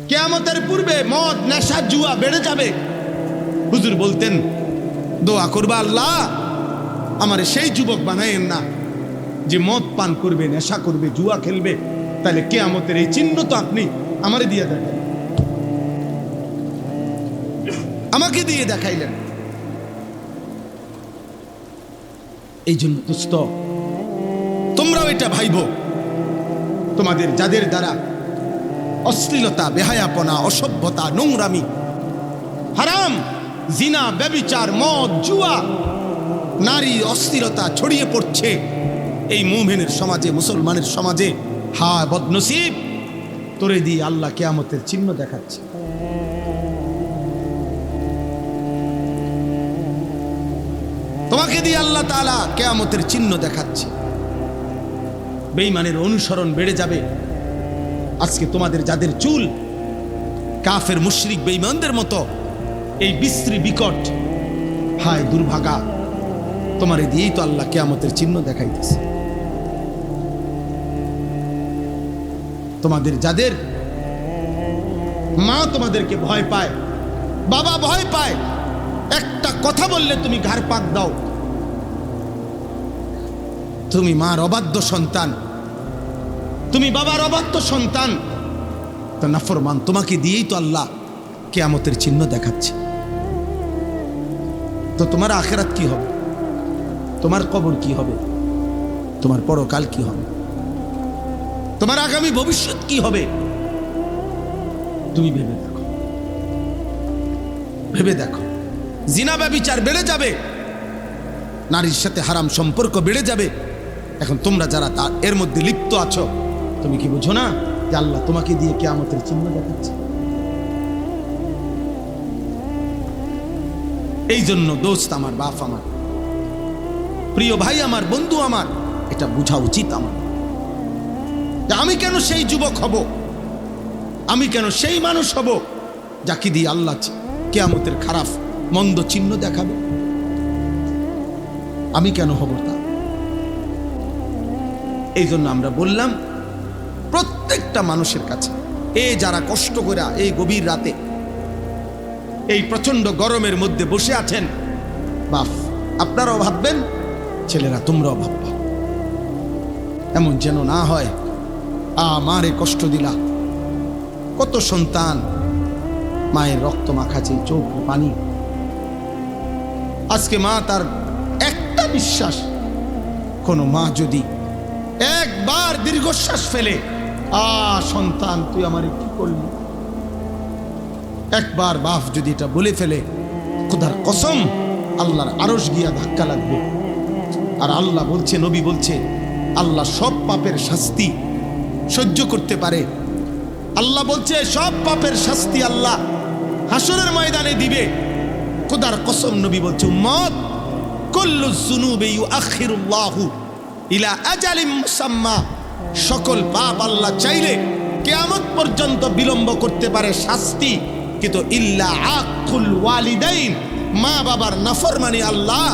কিয়ামতের পূর্বে মদ, নেশা, জুয়া বেড়ে যাবে। হুজুর বলতেন, দোয়া করবা, আল্লাহ আমারে সেই যুবক বানায়েন না যে মদ পান করবে, নেশা করবে, জুয়া খেলবে। তাহলে কিয়ামতের এই চিহ্ন তো আপনি আমারে দিয়ে দেখাইলেন, আমাকে দিয়ে দেখাইলেন। এই জন্য দোস্ত, তোমরাও এটা ভাইবো, তোমাদের যাদের দ্বারা অশ্লীলতা, বেহায়াপনা, অসভ্যতা, নোংরামি, হারাম, জিনা, ব্যভিচার, মদ, জুয়া, নারী অস্থিরতা ছড়িয়ে পড়ছে এই মুমিনের সমাজে, মুসলমানের সমাজে, হা বদনসিব, তোরে দিয়ে আল্লাহ কিয়ামতের চিহ্ন দেখাচ্ছে। তোমাকে দিয়ে আল্লাহ তাআলা কিয়ামতের চিহ্ন দেখাচ্ছে। বেঈমানের অনুসরণ বেড়ে যাবে। আজকে তোমাদের যাদের চুল কাফের, মুশরিক, বেঈমানদের মতো এই বিশ্রী বিকট, হায় দুর্ভাগা, তোমারে দিয়েই তো আল্লাহ কিয়ামতের চিহ্ন দেখাইতেছে। তোমাদের যাদের মা তোমাদেরকে ভয় পায়, বাবা ভয় পায়, একটা কথা বললে তুমি ঘাড় পাক দাও, তুমি মার অবাধ্য সন্তান, তুমি বাবার অবাধ্য সন্তান, তো নাফরমান, তোমাকে দিয়েই তো আল্লাহ কিয়ামতের চিহ্ন দেখাচ্ছে। তো তোমার আখিরাত কি হবে? তোমার কবর কি হবে? তোমার পরকাল কি হবে? তোমার আগামী ভবিষ্যৎ কি হবে? তুমি ভেবে দেখো, ভেবে দেখো। জিনা, ব্যভিচার বেড়ে যাবে, নারীর সাথে হারাম সম্পর্ক বেড়ে যাবে। এখন তোমরা যারা এর মধ্যে লিপ্ত আছো, তুমি কি বুঝো না যে আল্লাহ তোমাকে দিয়ে কিয়ামতের চিহ্ন দেখাচ্ছে? এই জন্য দোস্ত আমার, বাপ আমার, প্রিয় ভাই আমার, বন্ধু আমার, এটা বোঝা উচিত আমার যে আমি কেন সেই যুবক হব, আমি কেন সেই মানুষ হব যাকে দিয়ে আল্লাহ কিয়ামতের খারাপ মন্দ চিহ্ন দেখাবে। আমি কেন হব তা? এই জন্য আমরা বললাম প্রত্যেকটা মানুষের কাছে, যারা কষ্ট করে এই গভীর রাতে এই প্রচন্ড গরমের মধ্যে বসে আছেন, বাপ আপনারাও ভাববেন, ছেলেরা তোমরাও ভাববা, এমন যেন না হয় আমারে কষ্ট দিলা। কত সন্তান, মায়ের রক্ত মাখা যে চোখ পানি, আজকে মা তার একটা বিশ্বাস, কোন মা যদি একবার দীর্ঘশ্বাস ফেলে, সন্তান তুই আমারে কি করলি, একবার বাপ যদি এটা বলে ফেলে, খোদার কসম আল্লাহর আরশ গিয়া ধাক্কা লাগবে। আর আল্লাহ বলছে, নবী বলছে, আল্লাহ সব পাপের শাস্তি সহ্য করতে পারে। আল্লাহ বলছে সব পাপের শাস্তি আল্লাহ হাসরের ময়দানে দিবে। খোদার কসম নবী বলছে, উম্মত কুল্লু যুনুবি ইউআখিরুল্লাহু ইলা আজালিম মুসাম্মা, সকল পাপ আল্লাহ চাইলে কিয়ামত পর্যন্ত বিলম্ব করতে পারে শাস্তি, কিন্তু ইল্লা আকুল ওয়ালিদাইন, মা বাবার নাফরমানি আল্লাহ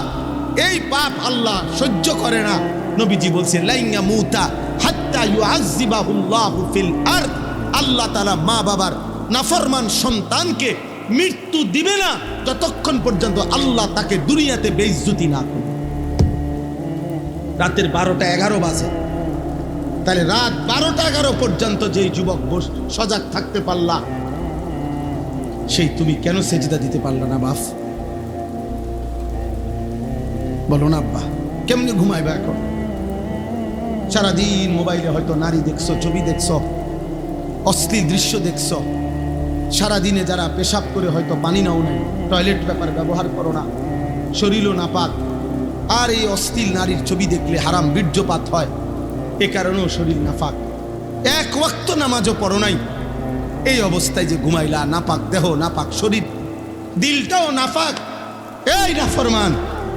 এই পাপ আল্লাহ সহ্য করে না। নবীজি বলছে লাইয়া মুতা হাত্তা ইউআযযিবাহুল্লাহু ফিল আরদ, আল্লাহ তাআলা মা বাবার নাফরমান সন্তানকে মৃত্যু দিবে না যতক্ষণ পর্যন্ত আল্লাহ তাকে দুনিয়াতে বেইজ্জতি না করে। রাতের 12টা 11 বাজে, তাহলে রাত 12টা 11 পর্যন্ত যেই যুবক সজাগ থাকতে পারলা, সেই তুমি কেন সেজদা দিতে পারলা না বাপ? বলো না আব্বা, কেমনে ঘুমাইবা এখন? সারাদিন মোবাইলে হয়তো নারী দেখছো, ছবি দেখছো, অশ্লীল দৃশ্য দেখছো। সারাদিনে যারা পেশাব করে হয়তো পানি নাও নাই, টয়লেট পেপার ব্যবহার করো না, শরীরও নাপাক, আর এই অশ্লীল নারীর ছবি দেখলে হারাম বীর্যপাত হয়, এ কারণেও শরীর নাপাক। এক ওয়াক্ত নামাজও পড়ো নাই, এই অবস্থায় যে ঘুমাইলা, নাপাক দেহ, নাপাক শরীর, দিলটাও নাপাক, এই নাফরমান,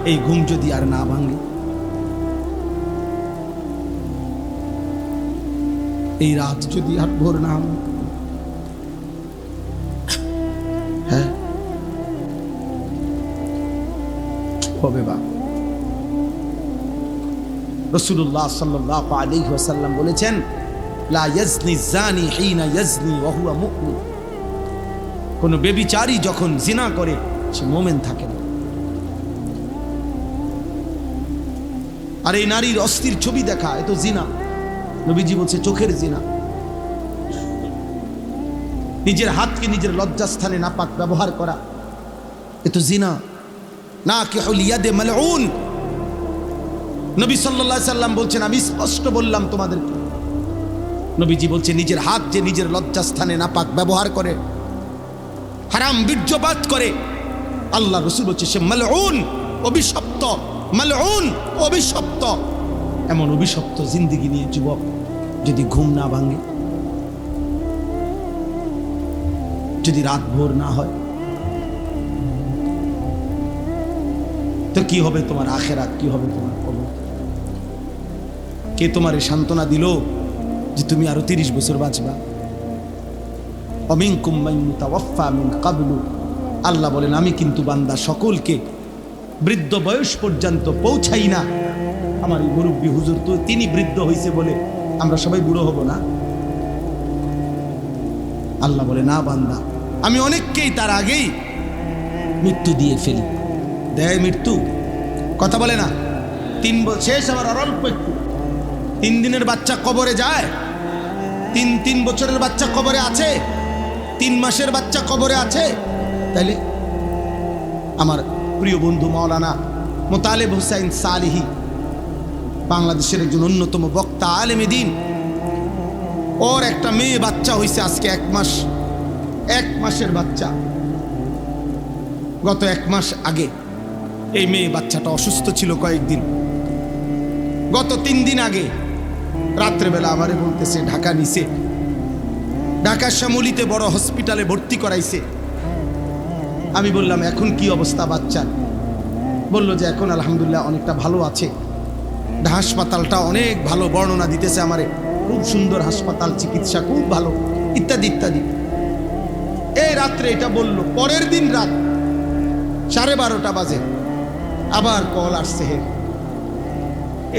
এই ঘুম যদি আর না ভাঙে, এই রাত যদি আর ভোর না হ্যাঁ হবে বা? রাসূলুল্লাহ সাল্লাল্লাহু আলাইহি ওয়াসাল্লাম বলেছেন, লা ইয়াজনি জানি হিনা ইয়াজনি ওয়া হুয়া মুমিন, কোনো বেবিচারী যখন জিনা করে সে মোমেন থাকে না। আর এই নারীর অস্থির ছবি দেখা এ তো জিনা। নবীজি বলছে চোখের জিনা। নিজের হাতকে নিজের লজ্জাস্থানে নাপাক ব্যবহার করা এ তো জিনা। নাকিহুল ইয়াদে মালউন। নবী সাল্লাল্লাহু আলাইহি সাল্লাম বলছেন আমি স্পষ্ট বললাম তোমাদেরকে। নবীজি বলছে নিজের হাত যে নিজের লজ্জাস্থানে নাপাক ব্যবহার করে, হারাম বীর্যপাত করে, আল্লাহ রাসূল বলছে সে মালউন, অভিশপ্ত। মালউন, অভিশপ্ত। এমন অভিশপ্ত জিন্দেগি নিয়ে যুবক যদি ঘুম না ভাঙে, যদি রাত ভোর না হয়, তো কি হবে তোমার আখিরাত, কি হবে তোমার কবর? কে তোমার সান্ত্বনা দিল যে তুমি আরো 30 বছর বাঁচবা? অমিনকুম মান ইউতাওয়াফা মিন ক্বাবলু। আল্লাহ বলেন আমি কিন্তু বান্দা সকলকে বৃদ্ধ বয়স পর্যন্ত পৌঁছাই না। আমার এই মুরব্বী হুজুর তো তিনি বৃদ্ধ হয়েছে বলে আমরা সবাই বুড়ো হব না? আল্লাহ বলে না বান্দা, আমি অনেককেই তার আগেই মৃত্যু দিয়ে ফেলি। দেয় মৃত্যু, কথা বলে না? 3 বছর শেষ, আমার আর অল্প একটু। 3 দিনের বাচ্চা কবরে যায়? 3 বছরের বাচ্চা কবরে আছে? 3 মাসের বাচ্চা কবরে আছে? তাইলে আমার প্রিয় বন্ধু মাওলানা মোতালেব হোসাইন সালিহি, বাংলাদেশের একজন অন্যতম বক্তা, আলেমে দ্বীন, ওর একটা মেয়ে বাচ্চা হয়েছে আজকে 1 মাস। 1 মাসের বাচ্চা। গত 1 মাস আগে এই মেয়ে বাচ্চাটা অসুস্থ ছিল কয়েকদিন। গত 3 দিন আগে রাত্রেবেলা আমারে বলতেছে ঢাকা নিছে, ঢাকার শ্যামলীতে বড় হসপিটালে ভর্তি করাইছে। আমি বললাম এখন কি অবস্থা বাচ্চার? বলল যে এখন আলহামদুলিল্লাহ অনেকটা ভালো আছে। হাসপাতালটা অনেক ভালো, বর্ণনা দিতেছে আমারে, খুব সুন্দর হাসপাতাল, চিকিৎসা খুব ভালো, ইত্যাদি ইত্যাদি। এই রাত্রে এটা বলল। পরের দিন রাত 12:30 বাজে আবার কল আসছে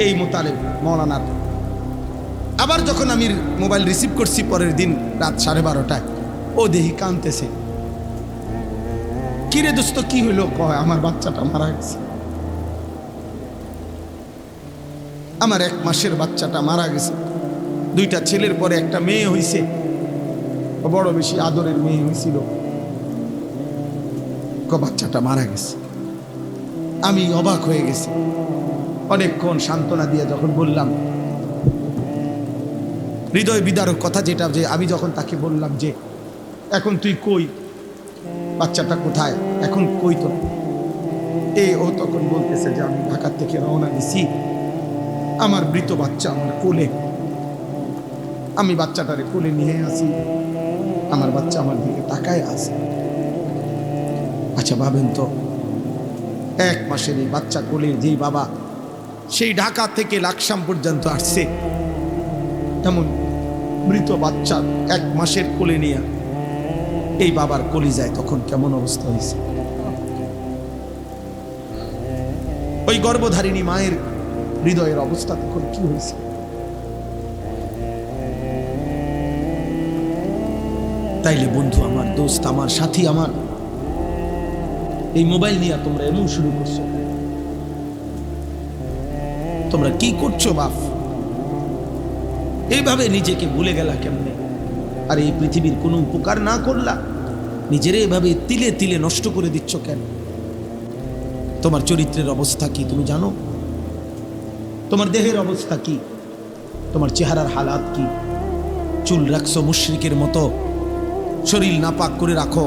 এই মোতালেব মৌলানার। আবার যখন আমি মোবাইল রিসিভ করছি পরের দিন রাত 12:30টায়, ও দেহি কাঁদতেছে। কিরে দোস্ত কি হইলো? কয় আমার বাচ্চাটা মারা গেছে। আমার 1 মাসের বাচ্চাটা মারা গেছে। 2টা ছেলের পরে একটা মেয়ে হইছে, বড় বেশি আদরের মেয়ে হয়েছিল। বাচ্চাটা মারা গেছে। আমি অবাক হয়ে গেছি। অনেকক্ষণ সান্ত্বনা দিয়ে যখন বললাম, হৃদয় বিদারক কথা যেটা, যে আমি যখন তাকে বললাম যে এখন তুই কই, বাচ্চাটা কোথায়, এখন কই তো, ও তখন বলতেছে যে আমি ঢাকা থেকে রওনা দিছি, আমার মৃত বাচ্চা আমার কোলে, আমি বাচ্চাটারে কোলে নিয়ে আসি, আমার বাচ্চা আমার দিকে তাকায় আছে। আচ্ছা ভাবেন তো, 1 মাসের এই বাচ্চা কোলে যেই বাবা সেই ঢাকা থেকে লাকসাম পর্যন্ত আসছে, তেমন মৃত বাচ্চা 1 মাসের কোলে নিয়ে এই বাবার কলিজায় তখন কেমন অবস্থা হয়েছে? ওই গর্ভধারিণী মায়ের হৃদয়ের অবস্থা তখন কি হয়েছে? তাইলে বন্ধু আমার, দোস্ত আমার, সাথী আমার, এই মোবাইল নিয়ে তোমরা এমন শুরু করছো, তোমরা কি করছো বাপ? এইভাবে নিজেকে ভুলে গেলা কেমনে? আর এই পৃথিবীর কোনো উপকার না করলা, নিজেরে এভাবে তিলে তিলে নষ্ট করে দিচ্ছ কেন? তোমার চরিত্রের অবস্থা কি তুমি জানো? তোমার দেহের অবস্থা কি? তোমার চেহারার হালাত কি? চুল রাখছো মুশরিকের মতো, শরীর নাপাক করে রাখো।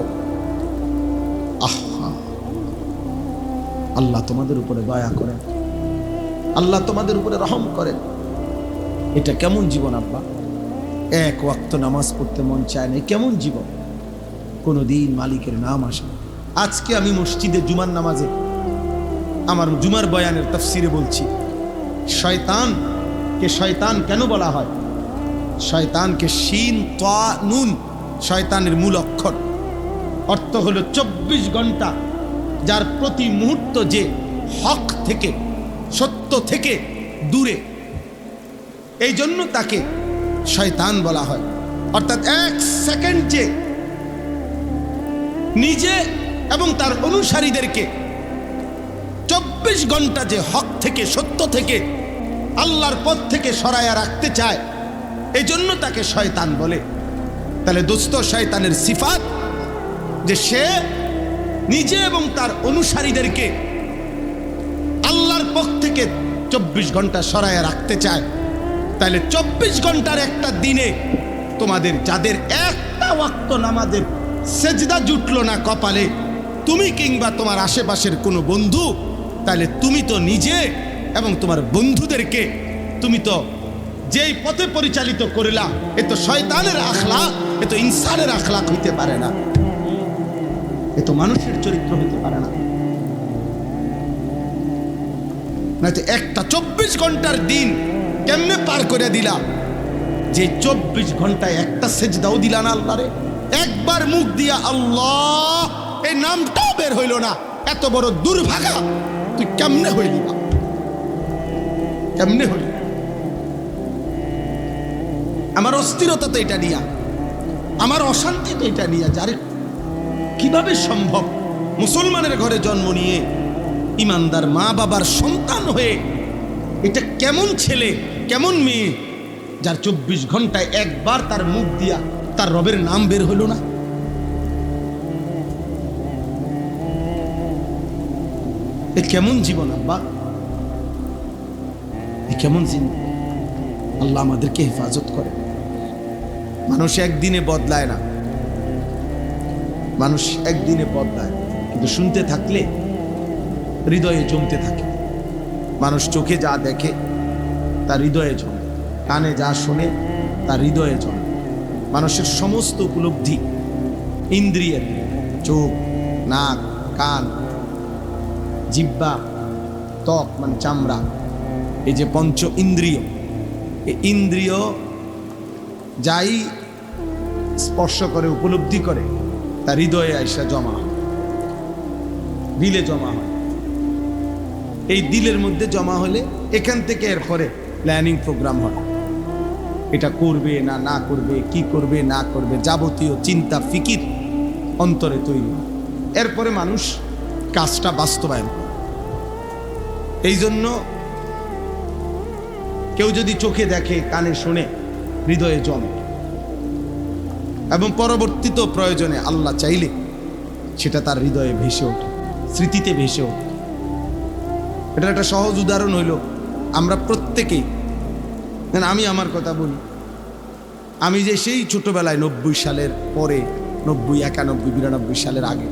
আহা, আল্লাহ তোমাদের উপরে দয়া করেন, আল্লাহ তোমাদের উপরে রহম করেন। এটা কেমন জীবন আব্বা? 1 ওয়াক্ত নামাজ পড়তে মন চায় না, কেমন জীবন? কোনোদিন মালিকের নাম আসে। আজকে আমি মসজিদে জুমার নামাজে আমার জুমার বয়ানের তাফসিরে বলছি, শয়তানকে শয়তান কেন বলা হয়? শয়তানকে শিন তা নুন, শয়তানের মূল অক্ষর, অর্থ হলো 24 ঘন্টা যার প্রতি মুহূর্ত যে হক থেকে, সত্য থেকে দূরে, এই জন্য তাকে শয়তান বলা হয়। অর্থাৎ 1 সেকেন্ড যে নিজে এবং তার অনুসারীদেরকে 24 ঘন্টা যে হক থেকে, সত্য থেকে, আল্লাহর পথ থেকে সরায়া রাখতে চায়, এজন্য তাকে শয়তান বলে। তাহলে দোস্ত, শয়তানের সিফাত যে সে নিজে এবং তার অনুসারীদেরকে আল্লাহর পথ থেকে 24 ঘন্টা সরায়া রাখতে চায়। তাহলে 24 ঘন্টার একটা দিনে তোমাদের যাদের একটা ওয়াক্ত নামাজের সেজদা জুটলো না কপালে, তুমি কিংবা তোমার আশেপাশের কোনো বন্ধু, তাহলে তুমি তো নিজে এবং তোমার বন্ধুদেরকে তুমি তো যেই পথে পরিচালিত করিলা, এ তো শয়তানের আখলাক, এ তো ইনসানের আখলাক হইতে পারে না, এ তো মানুষের চরিত্র হইতে পারে না। না তো একটা 24 ঘন্টার দিন কেমনে পার করে দিলা, যে 24 ঘন্টায় একটা সেজদাও দিলা না আল্লাহরে, একবার মুখ দিয়া আল্লাহ এই নামটাও বের হইল না, এত বড় দুর্ভাগা তুই কেমনে হইলি না? কেমনে হইল? আমার অস্থিরতা তো এটা নিয়া, আমার অশান্তি তো এটা নিয়া। যারে কিভাবে সম্ভব মুসলমানের ঘরে জন্ম নিয়ে ইমানদার মা বাবার সন্তান হয়ে, এটা কেমন ছেলে কেমন মেয়ে যার 24 ঘন্টায় একবার তার মুখ দিয়া তার রবের নাম বের হইল না? এ কেমন জীবন আব্বা, এ কেমন জীবন? আল্লাহ আমাদেরকে হেফাজত করে। মানুষ একদিনে বদলায় না, মানুষ একদিনে বদলায়, কিন্তু শুনতে থাকলে হৃদয়ে জমতে থাকে। মানুষ চোখে যা দেখে তার হৃদয়ে জমে, কানে যা শোনে তার হৃদয়ে জমে। মানুষের সমস্ত উপলব্ধি ইন্দ্রিয়ের, চোখ, নাক, কান, জিহ্বা, ত্বক মানে চামড়া, এই যে পঞ্চ ইন্দ্রিয়, এই ইন্দ্রিয় যাই স্পর্শ করে, উপলব্ধি করে, তার হৃদয়ে আইসা জমা হয়, দিলে জমা হয়। এই দিলের মধ্যে জমা হলে এখান থেকে এরপরে প্ল্যানিং প্রোগ্রাম হয়, এটা করবে না না করবে, কি করবে না করবে, যাবতীয় চিন্তা ফিকির অন্তরে তৈরি হয়। এরপরে মানুষ কাজটা বাস্তবায়ন করে। এই জন্য কেউ যদি চোখে দেখে, কানে শোনে, হৃদয়ে জমে, এবং পরবর্তীত প্রয়োজনে আল্লাহ চাইলে সেটা তার হৃদয়ে ভেসে ওঠে, স্মৃতিতে ভেসে ওঠে। এটার একটা সহজ উদাহরণ হইল, আমরা প্রত্যেকেই, আমি আমার কথা বলি, আমি যে সেই ছোটবেলায় 90 সালের পরে, 90, 91, 92 সালের আগে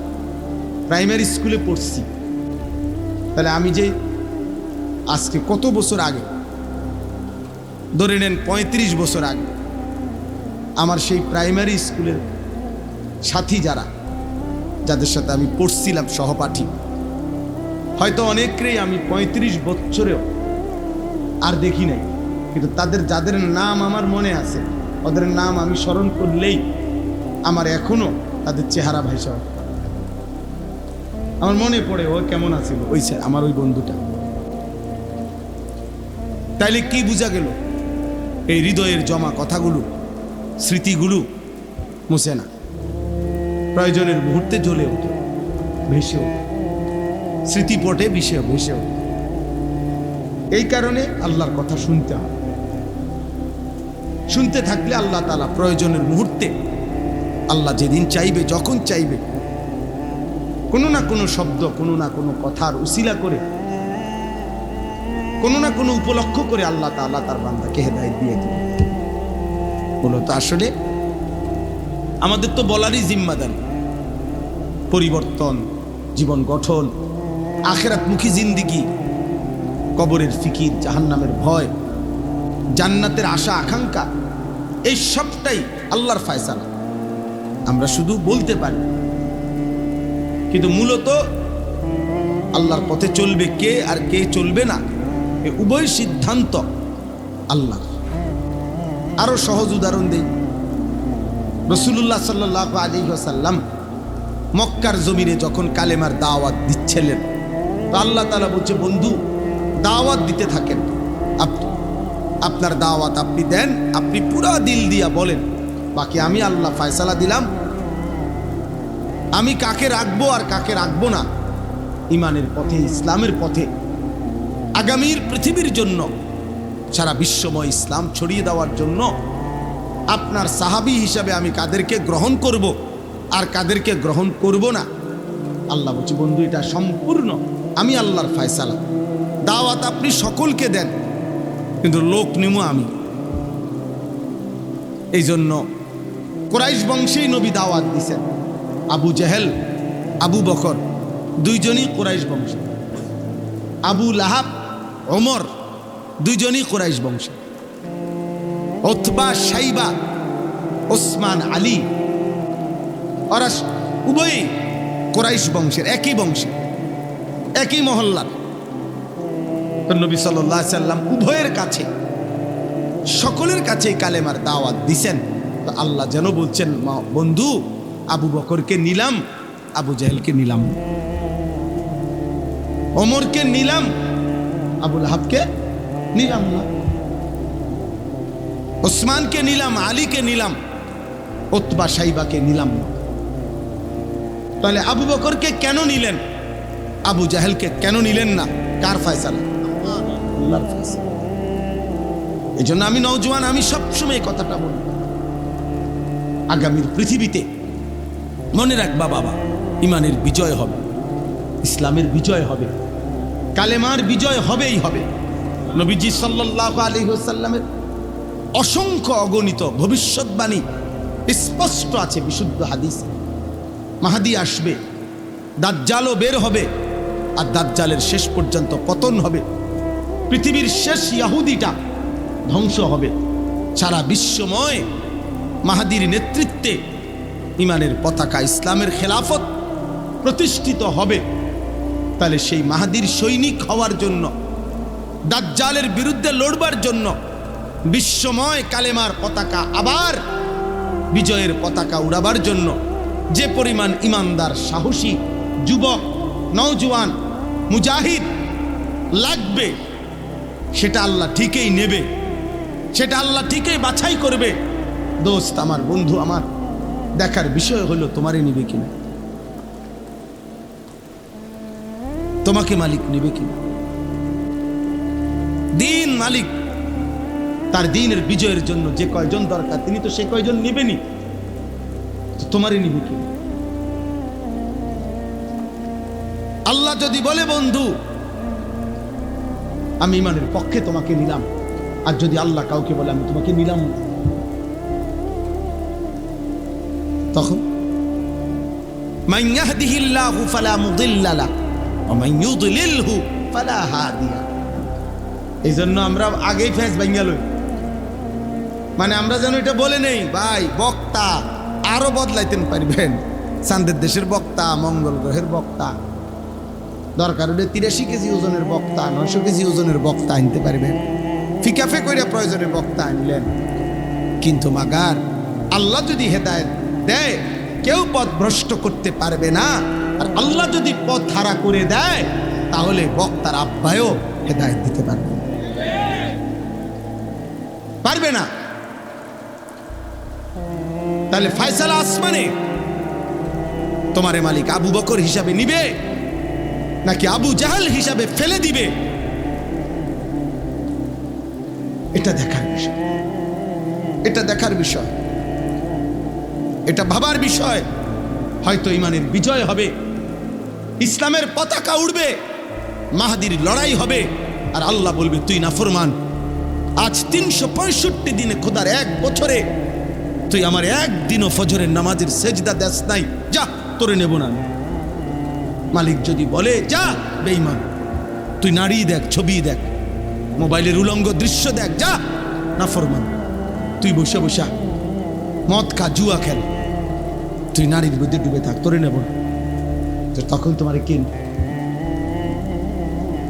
প্রাইমারি স্কুলে পড়ছি, তাহলে আমি যে আজকে কত বছর আগে, ধরে নেন 35 বছর আগে, আমার সেই প্রাইমারি স্কুলের সাথী যারা, যাদের সাথে আমি পড়ছিলাম সহপাঠী, হয়তো অনেকেই আমি 35 বছরেও আর দেখি নাই, কিন্তু তাদের যাদের নাম আমার মনে আছে, ওদের নাম আমি স্মরণ করলেই আমার এখনো তাদের চেহারা ভাইসা আমার মনে পড়ে, ও কেমন আছিল ওই আমার ওই বন্ধুটা। তাইলে কি বোঝা গেল? এই হৃদয়ের জমা কথাগুলো, স্মৃতিগুলো মুছে না, প্রয়োজনের মুহূর্তে জ্বলে ওঠে, ভেসে ওঠে, স্মৃতিপটে ভেসে ওঠে। এই কারণে আল্লাহর কথা শুনতে হয়। শুনতে থাকলে আল্লাহ তাআলা প্রয়োজনের মুহূর্তে, আল্লাহ যেদিন চাইবে, যখন চাইবে, কোনো না কোনো শব্দ, কোনো না কোনো কথার উসিলা করে, কোনো না কোনো উপলক্ষ করে আল্লাহ তাআলা তার বান্দাকে হেদায়েত দিয়ে দিবে। মূলত আসলে আমাদের তো বলারই জিম্মাদারি, পরিবর্তন, জীবন গঠন, আখিরাতমুখী জিন্দেগি, কবরের ফিকির, জাহান্নামের ভয়, জান্নাতের আশা আকাঙ্ক্ষা, এই সবটাই আল্লাহর ফয়সালা। আমরা শুধু বলতে পারি, কিন্তু মূলত আল্লাহর পথে চলবে কে আর কে চলবে না, এই উভয় সিদ্ধান্ত আল্লাহ। আরো সহজ উদাহরণ দেই, রাসূলুল্লাহ সাল্লাল্লাহু আলাইহি ওয়াসাল্লাম মক্কার জমিনে যখন কালেমার দাওয়াত দিচ্ছিলেন, তো আল্লাহ তাআলা বলছে, বন্ধু দাওয়াত দিতে থাকেন, আপনার দাওয়াত আপনি দেন, আপনি পুরা দিল দিয়া বলেন, বাকি আমি আল্লাহ ফয়সালা দিলাম। আমি কাকে রাখবো আর কাকে রাখবো না, ইমানের পথে, ইসলামের পথে আগামীর পৃথিবীর জন্য, সারা বিশ্বময় ইসলাম ছড়িয়ে দেওয়ার জন্য আপনার সাহাবী হিসাবে আমি কাদেরকে গ্রহণ করব আর কাদেরকে গ্রহণ করব না। আল্লাহ বলছি, বন্ধু এটা সম্পূর্ণ আমি আল্লাহর ফয়সালা। দাওয়াত আপনি সকলকে দেন, কিন্তু লোক নিমু আমি। এই জন্য কুরাইশ বংশেই নবী দাওয়াত দিছেন। আবু জেহেল, আবু বকর দুইজনই কুরাইশ বংশ, আবু লাহাব, ওমর দুইজনই কুরাইশ বংশ, উতবা, শাইবা, ওসমান, আলী ওরা উভয়ই কুরাইশ বংশের, একই বংশে, একই মহল্লার। নবী সাল্লাল্লাহু আলাইহি সাল্লাম উভয়ের কাছে, সকলের কাছেই কালেমার দাওয়াত দিছেন। তো আল্লাহ যেন বলছেন, বন্ধু আবু বকরকে নিলাম, আবু জেহেলকে নিলাম, ওমরকে নিলাম, আবু লাহাবকে নিলাম না, ওসমানকে নিলাম, আলীকে নিলাম, উতবা, শাইবাকে নিলাম না। তাহলে আবু বকরকে কেন নিলেন, আবু জাহেলকে কেন নিলেন না? কার ফয়সালা? আল্লাহর ফয়সালা। এই জন্য আমি নওজোয়ান, আমি সবসময় কথাটা বলি, আগামীর পৃথিবীতে মনে রাখবা বাবা, ইমানের বিজয় হবে, ইসলামের বিজয় হবে, কালেমার বিজয় হবেই হবে। নবীজি সাল্লাল্লাহু আলাইহি ওয়াসাল্লামের অসংখ্য অগণিত ভবিষ্যৎবাণী স্পষ্ট আছে বিশুদ্ধ হাদিসে। মাহদী আসবে, দাজ্জালও বের হবে, আর দাজ্জালের শেষ পর্যন্ত পতন হবে, পৃথিবীর শেষ ইহুদিটা ধ্বংস হবে, সারা বিশ্বময় মাহদীর নেতৃত্বে ইমানের পতাকা, ইসলামের খেলাফত প্রতিষ্ঠিত হবে। তাহলে সেই মাহদীর সৈনিক হওয়ার জন্য, দাজ্জালের বিরুদ্ধে লড়বার জন্য, বিশ্বময় কালেমার পতাকা আবার বিজয়ের পতাকা উড়াবার জন্য যে পরিমাণ ইমানদার, সাহসী যুবক, নওজোয়ান, মুজাহিদ লাগবে, সেটা আল্লাহ ঠিকই নেবে, সেটা আল্লাহ ঠিকই বাছাই করবে। দোস্ত আমার, বন্ধু আমার, দেখার বিষয় হলো তোমারে নিবে কিনা, তোমাকে মালিক নিবে কিনা। দিন মালিক, তার দিনের বিজয়ের জন্য যে কয়জন দরকার তিনি তো সে কয়জন নিবেনি, তোমারে নিবে কিনা। আল্লাহ যদি বলে, বন্ধু আমি ইমানের পক্ষে তোমাকে নিলাম, আর যদি আল্লাহ কাউকে বলে আমি তোমাকে নিলাম না, তখন মান ইয়াহদিহিল্লাহু ফালা মুদিল্লা লাহু ওয়া মান ইউদ্লিলহু ফালা হাদিয়া। এই জন্য আমরা আগেই ফেস ভাঙিয়া লই, মানে আমরা যেন এটা বলে নেই, ভাই বক্তা আরো বদলাইতেন পারবেন, চাঁদের দেশের বক্তা, মঙ্গল গ্রহের বক্তা, দরকার হলে 83 কেজি ওজনের বক্তা, 900 কেজি ওজনের বক্তা আনতে পারবেন, ফিকাফে কইরা প্রয়োজনে বক্তা আনলেন। কিন্তু মাগার আল্লাহ যদি হেদায়েত দেয়, কেউ পথ ভ্রষ্ট করতে পারবে না। আর আল্লাহ যদি পথ হারা করে দেয়, তাহলে বক্তার আব্বায়ও হেদায়েত দিতে পারবে না। তাহলে ফয়সালা আসমানে, তোমারে মালিক আবু বকর হিসাবে নিবে নাকি আবু জাহেল হিসাবে ফেলে দিবে, এটা দেখার বিষয়, এটা দেখার বিষয়, এটা ভাবার বিষয়। হয়তো ইমানের বিজয় হবে, ইসলামের পতাকা উড়বে, মাহদীর লড়াই হবে, আর আল্লাহ বলবে তুই নাফরমান, আজ 365 দিনে, খোদার এক বছরে তুই আমার একদিনও ফজরের নামাজের সেজদা দেস নাই, যা তোরে নেব না। মালিক যদি বলে যা বেঈমান, তুই নারী দেখ, ছবি দেখ, মোবাইলের উলঙ্গ দৃশ্য দেখ, যা নাফরমান, তুই বসে বসা মদ খা, জুয়া খেল, তুই নারীর মধ্যে ডুবে থাক, তোরে নেব না। তখন তোমারে কে,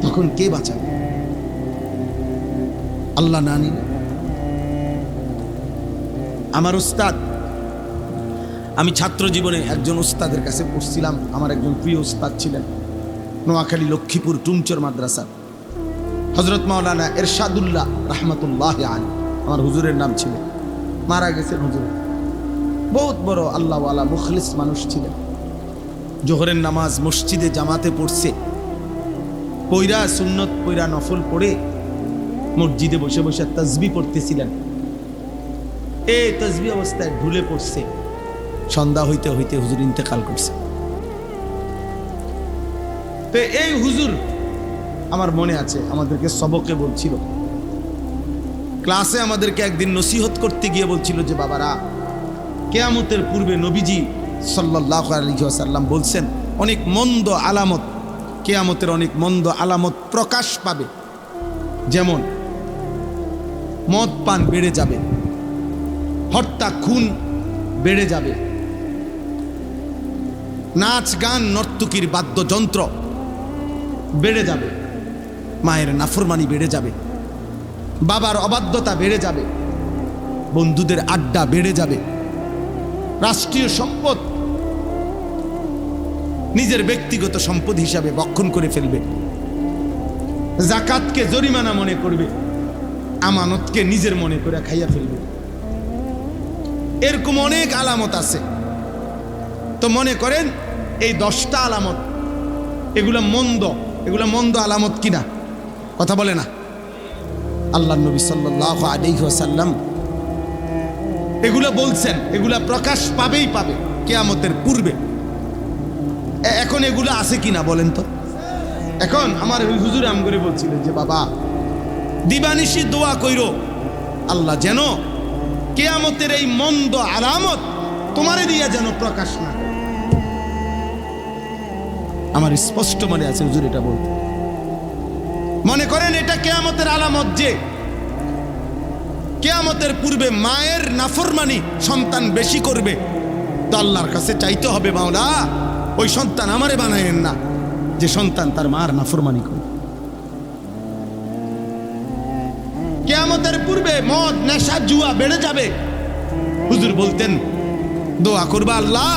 তখন কে বাঁচাবে? আল্লাহ না নিলে। আমার উস্তাদ, আমি ছাত্র জীবনে একজন উস্তাদের কাছে পড়ছিলাম, আমার একজন প্রিয় উস্তাদ ছিলেন, নোয়াখালী লক্ষ্মীপুর টুমচর মাদ্রাসা, হযরত মাওলানা এরশাদুল্লাহ রাহমাতুল্লাহ আলাইহি আমার হুজুরের নাম ছিল। মারা গেছেন হুজুর, বহুত বড় আল্লাহওয়ালা মুখলিস মানুষ ছিলেন। জোহরের নামাজ মসজিদে জামাতে পড়ছে, পইরা সুন্নত পইরা নফল পড়ে মসজিদে বসে বসে তাসবিহ পড়তেছিলেন। এই তাসবিহ অবস্থায় ঢুলে পড়ছে, সন্ধ্যা হইতে হইতে হুজুর ইন্তেকাল করছে। তো এই হুজুর আমার মনে আছে আমাদেরকে সবকে বলছিল, ক্লাসে আমাদেরকে একদিন নসিহত করতে গিয়ে বলছিল যে বাবারা, কিয়ামতের পূর্বে নবীজি সাল্লাল্লাহু আলাইহি ওয়াসাল্লাম বলছেন অনেক মন্দ আলামত, কিয়ামতের অনেক মন্দ আলামত প্রকাশ পাবে। যেমন মদ পান বেড়ে যাবে, হত্যা খুন বেড়ে যাবে, নাচ গান নর্তকীর বাদ্যযন্ত্র বেড়ে যাবে, মায়ের নাফরমানি বেড়ে যাবে, বাবার অবাধ্যতা বেড়ে যাবে, বন্ধুদের আড্ডা বেড়ে যাবে, রাষ্ট্রীয় সম্পদ নিজের ব্যক্তিগত সম্পদ হিসাবে বক্ষণ করে ফেলবে, যাকাতকে জরিমানা মনে করবে, আমানতকে নিজের মনে করে খাইয়া ফেলবে। এরকম অনেক আলামত আছে। তো মনে করেন এই 10টা আলামত, এগুলা মন্দ আলামত কিনা? কথা বলে না। আল্লাহর নবী সাল্লাল্লাহু আলাইহি ওয়াসাল্লাম এগুলা বলছেন, এগুলা প্রকাশ পাবেই পাবে কিয়ামতের পূর্বে। এখন এগুলা আছে কিনা বলেন তো? এখন আমার ওই হুজুর আম করে বলছিলেন যে বাবা, দিবানিশি দোয়া কইরো আল্লাহ যেন কিয়ামতের এই মন্দ আলামত তোমারে দিয়া যেন প্রকাশ না। আমার স্পষ্ট মনে আছে হুজুর এটা বলতে। মনে করেন এটা কিয়ামতের আলামত যে কিয়ামতের পূর্বে মায়ের নাফরমানি সন্তান বেশি করবে, তো আল্লাহর কাছে চাইতে হবে মাওলা ওই সন্তান আমারে বানায়েন না যে সন্তান তার মার নাফরমানি করে। কিয়ামতের পূর্বে মদ নেশা জুয়া বেড়ে যাবে। হুজুর বলতেন দোয়া করবা আল্লাহ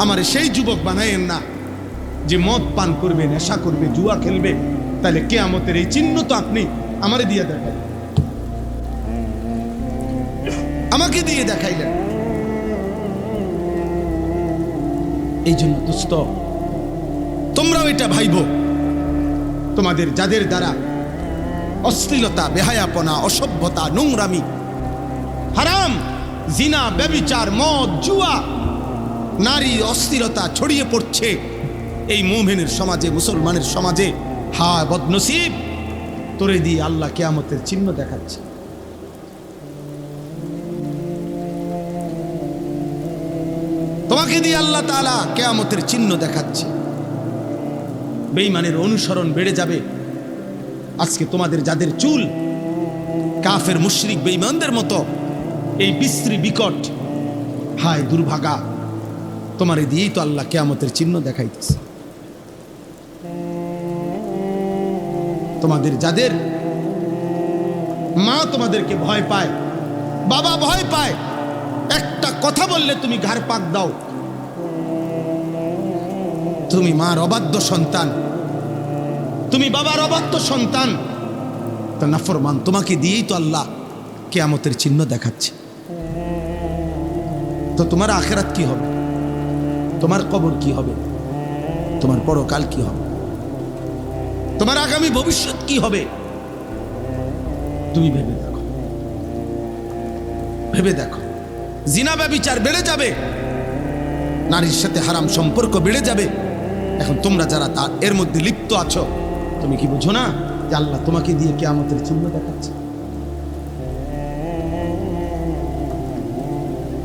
আমারে সেই যুবক বানায়েন না যে মদ পান করবে, নেশা করবে, জুয়া খেলবে। তাহলে কিয়ামতের এই চিহ্ন তো আপনি আমারে দিয়ে দেখাইলেন, আমাকে দিয়ে দেখাইলেন। এই জন্য দোস্ত তোমরাও এটা ভাইবো, তোমাদের যাদের দ্বারা অশ্লীলতা, বেহায়াপনা, অসভ্যতা, নোংরামি, হারাম, জিনা, ব্যভিচার, মদ, জুয়া, নারী অস্থিরতা ছড়িয়ে পড়ছে এই মুমিনের সমাজে, মুসলমানের সমাজে, হায় বদনসিব, তোরে দিয়ে আল্লাহ কিয়ামতের চিহ্ন দেখাচ্ছে। তোমাকে দিয়ে আল্লাহ তাআলা কিয়ামতের চিহ্ন দেখাচ্ছে। বেঈমানের অনুসরণ বেড়ে যাবে। আজকে তোমাদের যাদের চুল কাফের মুশরিক বেঈমানদের মতো এই বিশ্রী বিকট, হায় দুর্ভাগা, তোমারে দিয়েই তো আল্লাহ কিয়ামতের চিহ্ন দেখাইতেছে। তোমাদের যাদের মা তোমাদেরকে ভয় পায়, বাবা ভয় পায়, একটা কথা বললে তুমি ঘাড় পাক দাও, তুমি মার অবাধ্য সন্তান, তুমি বাবার অবাধ্য সন্তান, তো নাফরমান, তোমাকে দিয়েই তো আল্লাহ কিয়ামতের চিহ্ন দেখাচ্ছে। তো তোমার আখিরাত কি হবে? তোমার কবর কি হবে? তোমার পরকাল কি হবে? তোমার আগামী ভবিষ্যৎ কি হবে? তুমি ভেবে দেখো, ভেবে দেখো। জিনা ব্যভিচার বেড়ে যাবে, নারীর সাথে হারাম সম্পর্ক বেড়ে যাবে। এখন তোমরা যারা এর মধ্যে লিপ্ত আছো, তুমি কি বুঝো না যে আল্লাহ তোমাকে দিয়ে কিয়ামতের চিহ্ন দেখাচ্ছে?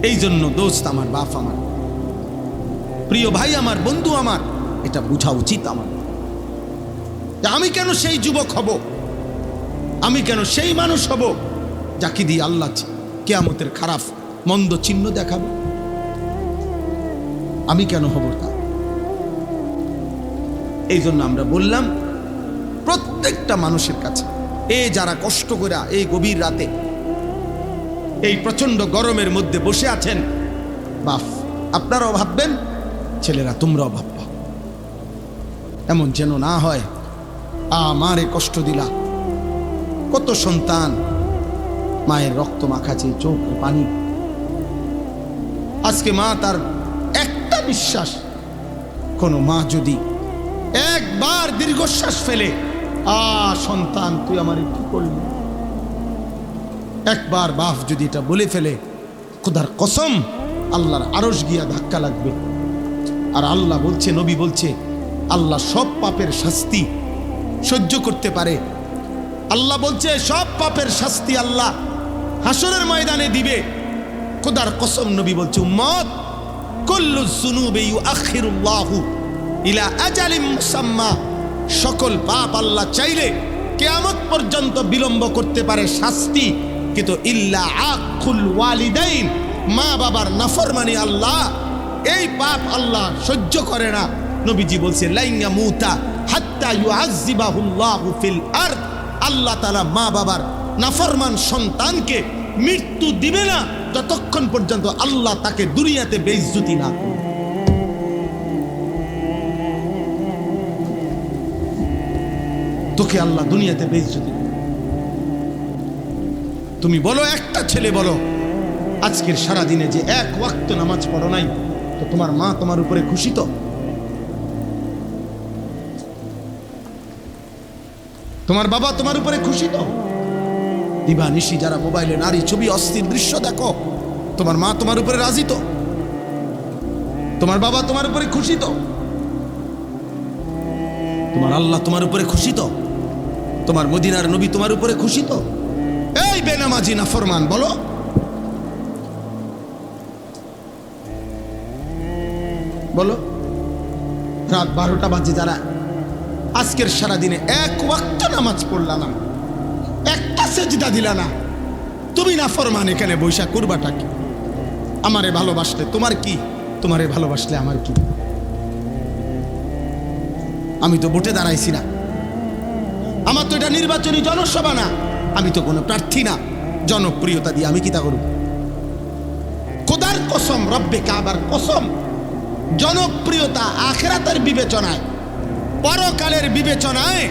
এই জন্য দোস্ত আমার, বাপ আমার, প্রিয় ভাই আমার, বন্ধু আমার, এটা বোঝা উচিত আমার যে আমি কেন সেই যুবক হব, আমি কেন সেই মানুষ হব যাকে দিয়ে আল্লাহ কিয়ামতের খারাপ মন্দ চিহ্ন দেখাবো? আমি কেন হব তা? এই জন্য আমরা বললাম প্রত্যেকটা মানুষের কাছে, এই যারা কষ্ট করে এই গভীর রাতে এই প্রচন্ড গরমের মধ্যে বসে আছেন, বাপ আপনারাও ভাববেন, ছেলেরা তোমরাও ভাববা, এমন যেন না হয় আমারে কষ্ট দিলা। কত সন্তান মায়ের রক্ত মাখাছে, চোখ পানি। আজকে মা তার একটা বিশ্বাস কোনো মা যদি একবার দীর্ঘশ্বাস ফেলে, সন্তান তুই আমার কি করলি, একবার বাপ যদি এটা বলে ফেলে, খোদার কসম আল্লাহর আরশ গিয়া ধাক্কা লাগবে। আর আল্লাহ বলছে, নবী বলছে, আল্লাহ সব পাপের শাস্তি সহ্য করতে পারে। আল্লাহ বলছে সব পাপের শাস্তি আল্লাহ হাসরের ময়দানে দিবে। খোদার কসম নবী বলছে, উম্মত কুল্লু যুনুবি ইউআখিরুল্লাহু ইলা আজালিম মুসাম্মা, সকল পাপ আল্লাহ চাইলে কিয়ামত পর্যন্ত বিলম্ব করতে পারে শাস্তি, কিন্তু ইল্লা আকুল ওয়ালিদাইন, মা বাবার নাফরমানি আল্লাহ এই পাপ আল্লাহ সহ্য করে না। নবীজি বলছে লাইঙ্গা মুতা হাত্তা ইউআযযিবাহুল্লাহু ফিল আরদ, আল্লাহ তাআলা মা বাবার নাফরমান সন্তানকে মৃত্যু দিবে না যতক্ষণ পর্যন্ত আল্লাহ তাকে দুনিয়াতে বেইজ্জতি না করে। তোকে আল্লাহ দুনিয়াতে বেইজ্জতি, তুমি বলো একটা ছেলে বলো আজকের সারা দিনে যে এক ওয়াক্ত নামাজ পড়ো নাই, তো তোমার মা তোমার উপরে খুশি? তো তোমার বাবা তোমার উপরে খুশি? তো দিবা নিশি যারা মোবাইলে নারী ছবি অস্থির দৃশ্য দেখো, তোমার মা তোমার উপরে রাজি? তো তোমার বাবা তোমার উপরে খুশি? তো তোমার আল্লাহ তোমার উপরে খুশি? তো তোমার মদিনার নবী তোমার উপরে খুশি? তো এই বেনামাজি নাফরমান বলো, বলো রাত 12টা বাজে যারা আজকের সারা দিনে এক ওয়াক্ত নামাজ পড়লা না, একটা সেজদা দিলা না, তুমি নাফরমান এখানে বৈশা করবাটা কি? আমারে ভালোবাসলে তোমার কি, তোমারে ভালোবাসলে আমার কি? আমি তো ভোটে দাঁড়াইছি না, আমার তো এটা নির্বাচনী জনসভা না, আমি তো কোনো প্রার্থী না, জনপ্রিয়তা দিয়ে আমি কি তা করব? খোদার কসম, রব্বে কাবার কসম, জনপ্রিয়তা আখিরাতের বিবেচনায়, পরকালের বিবেচনায়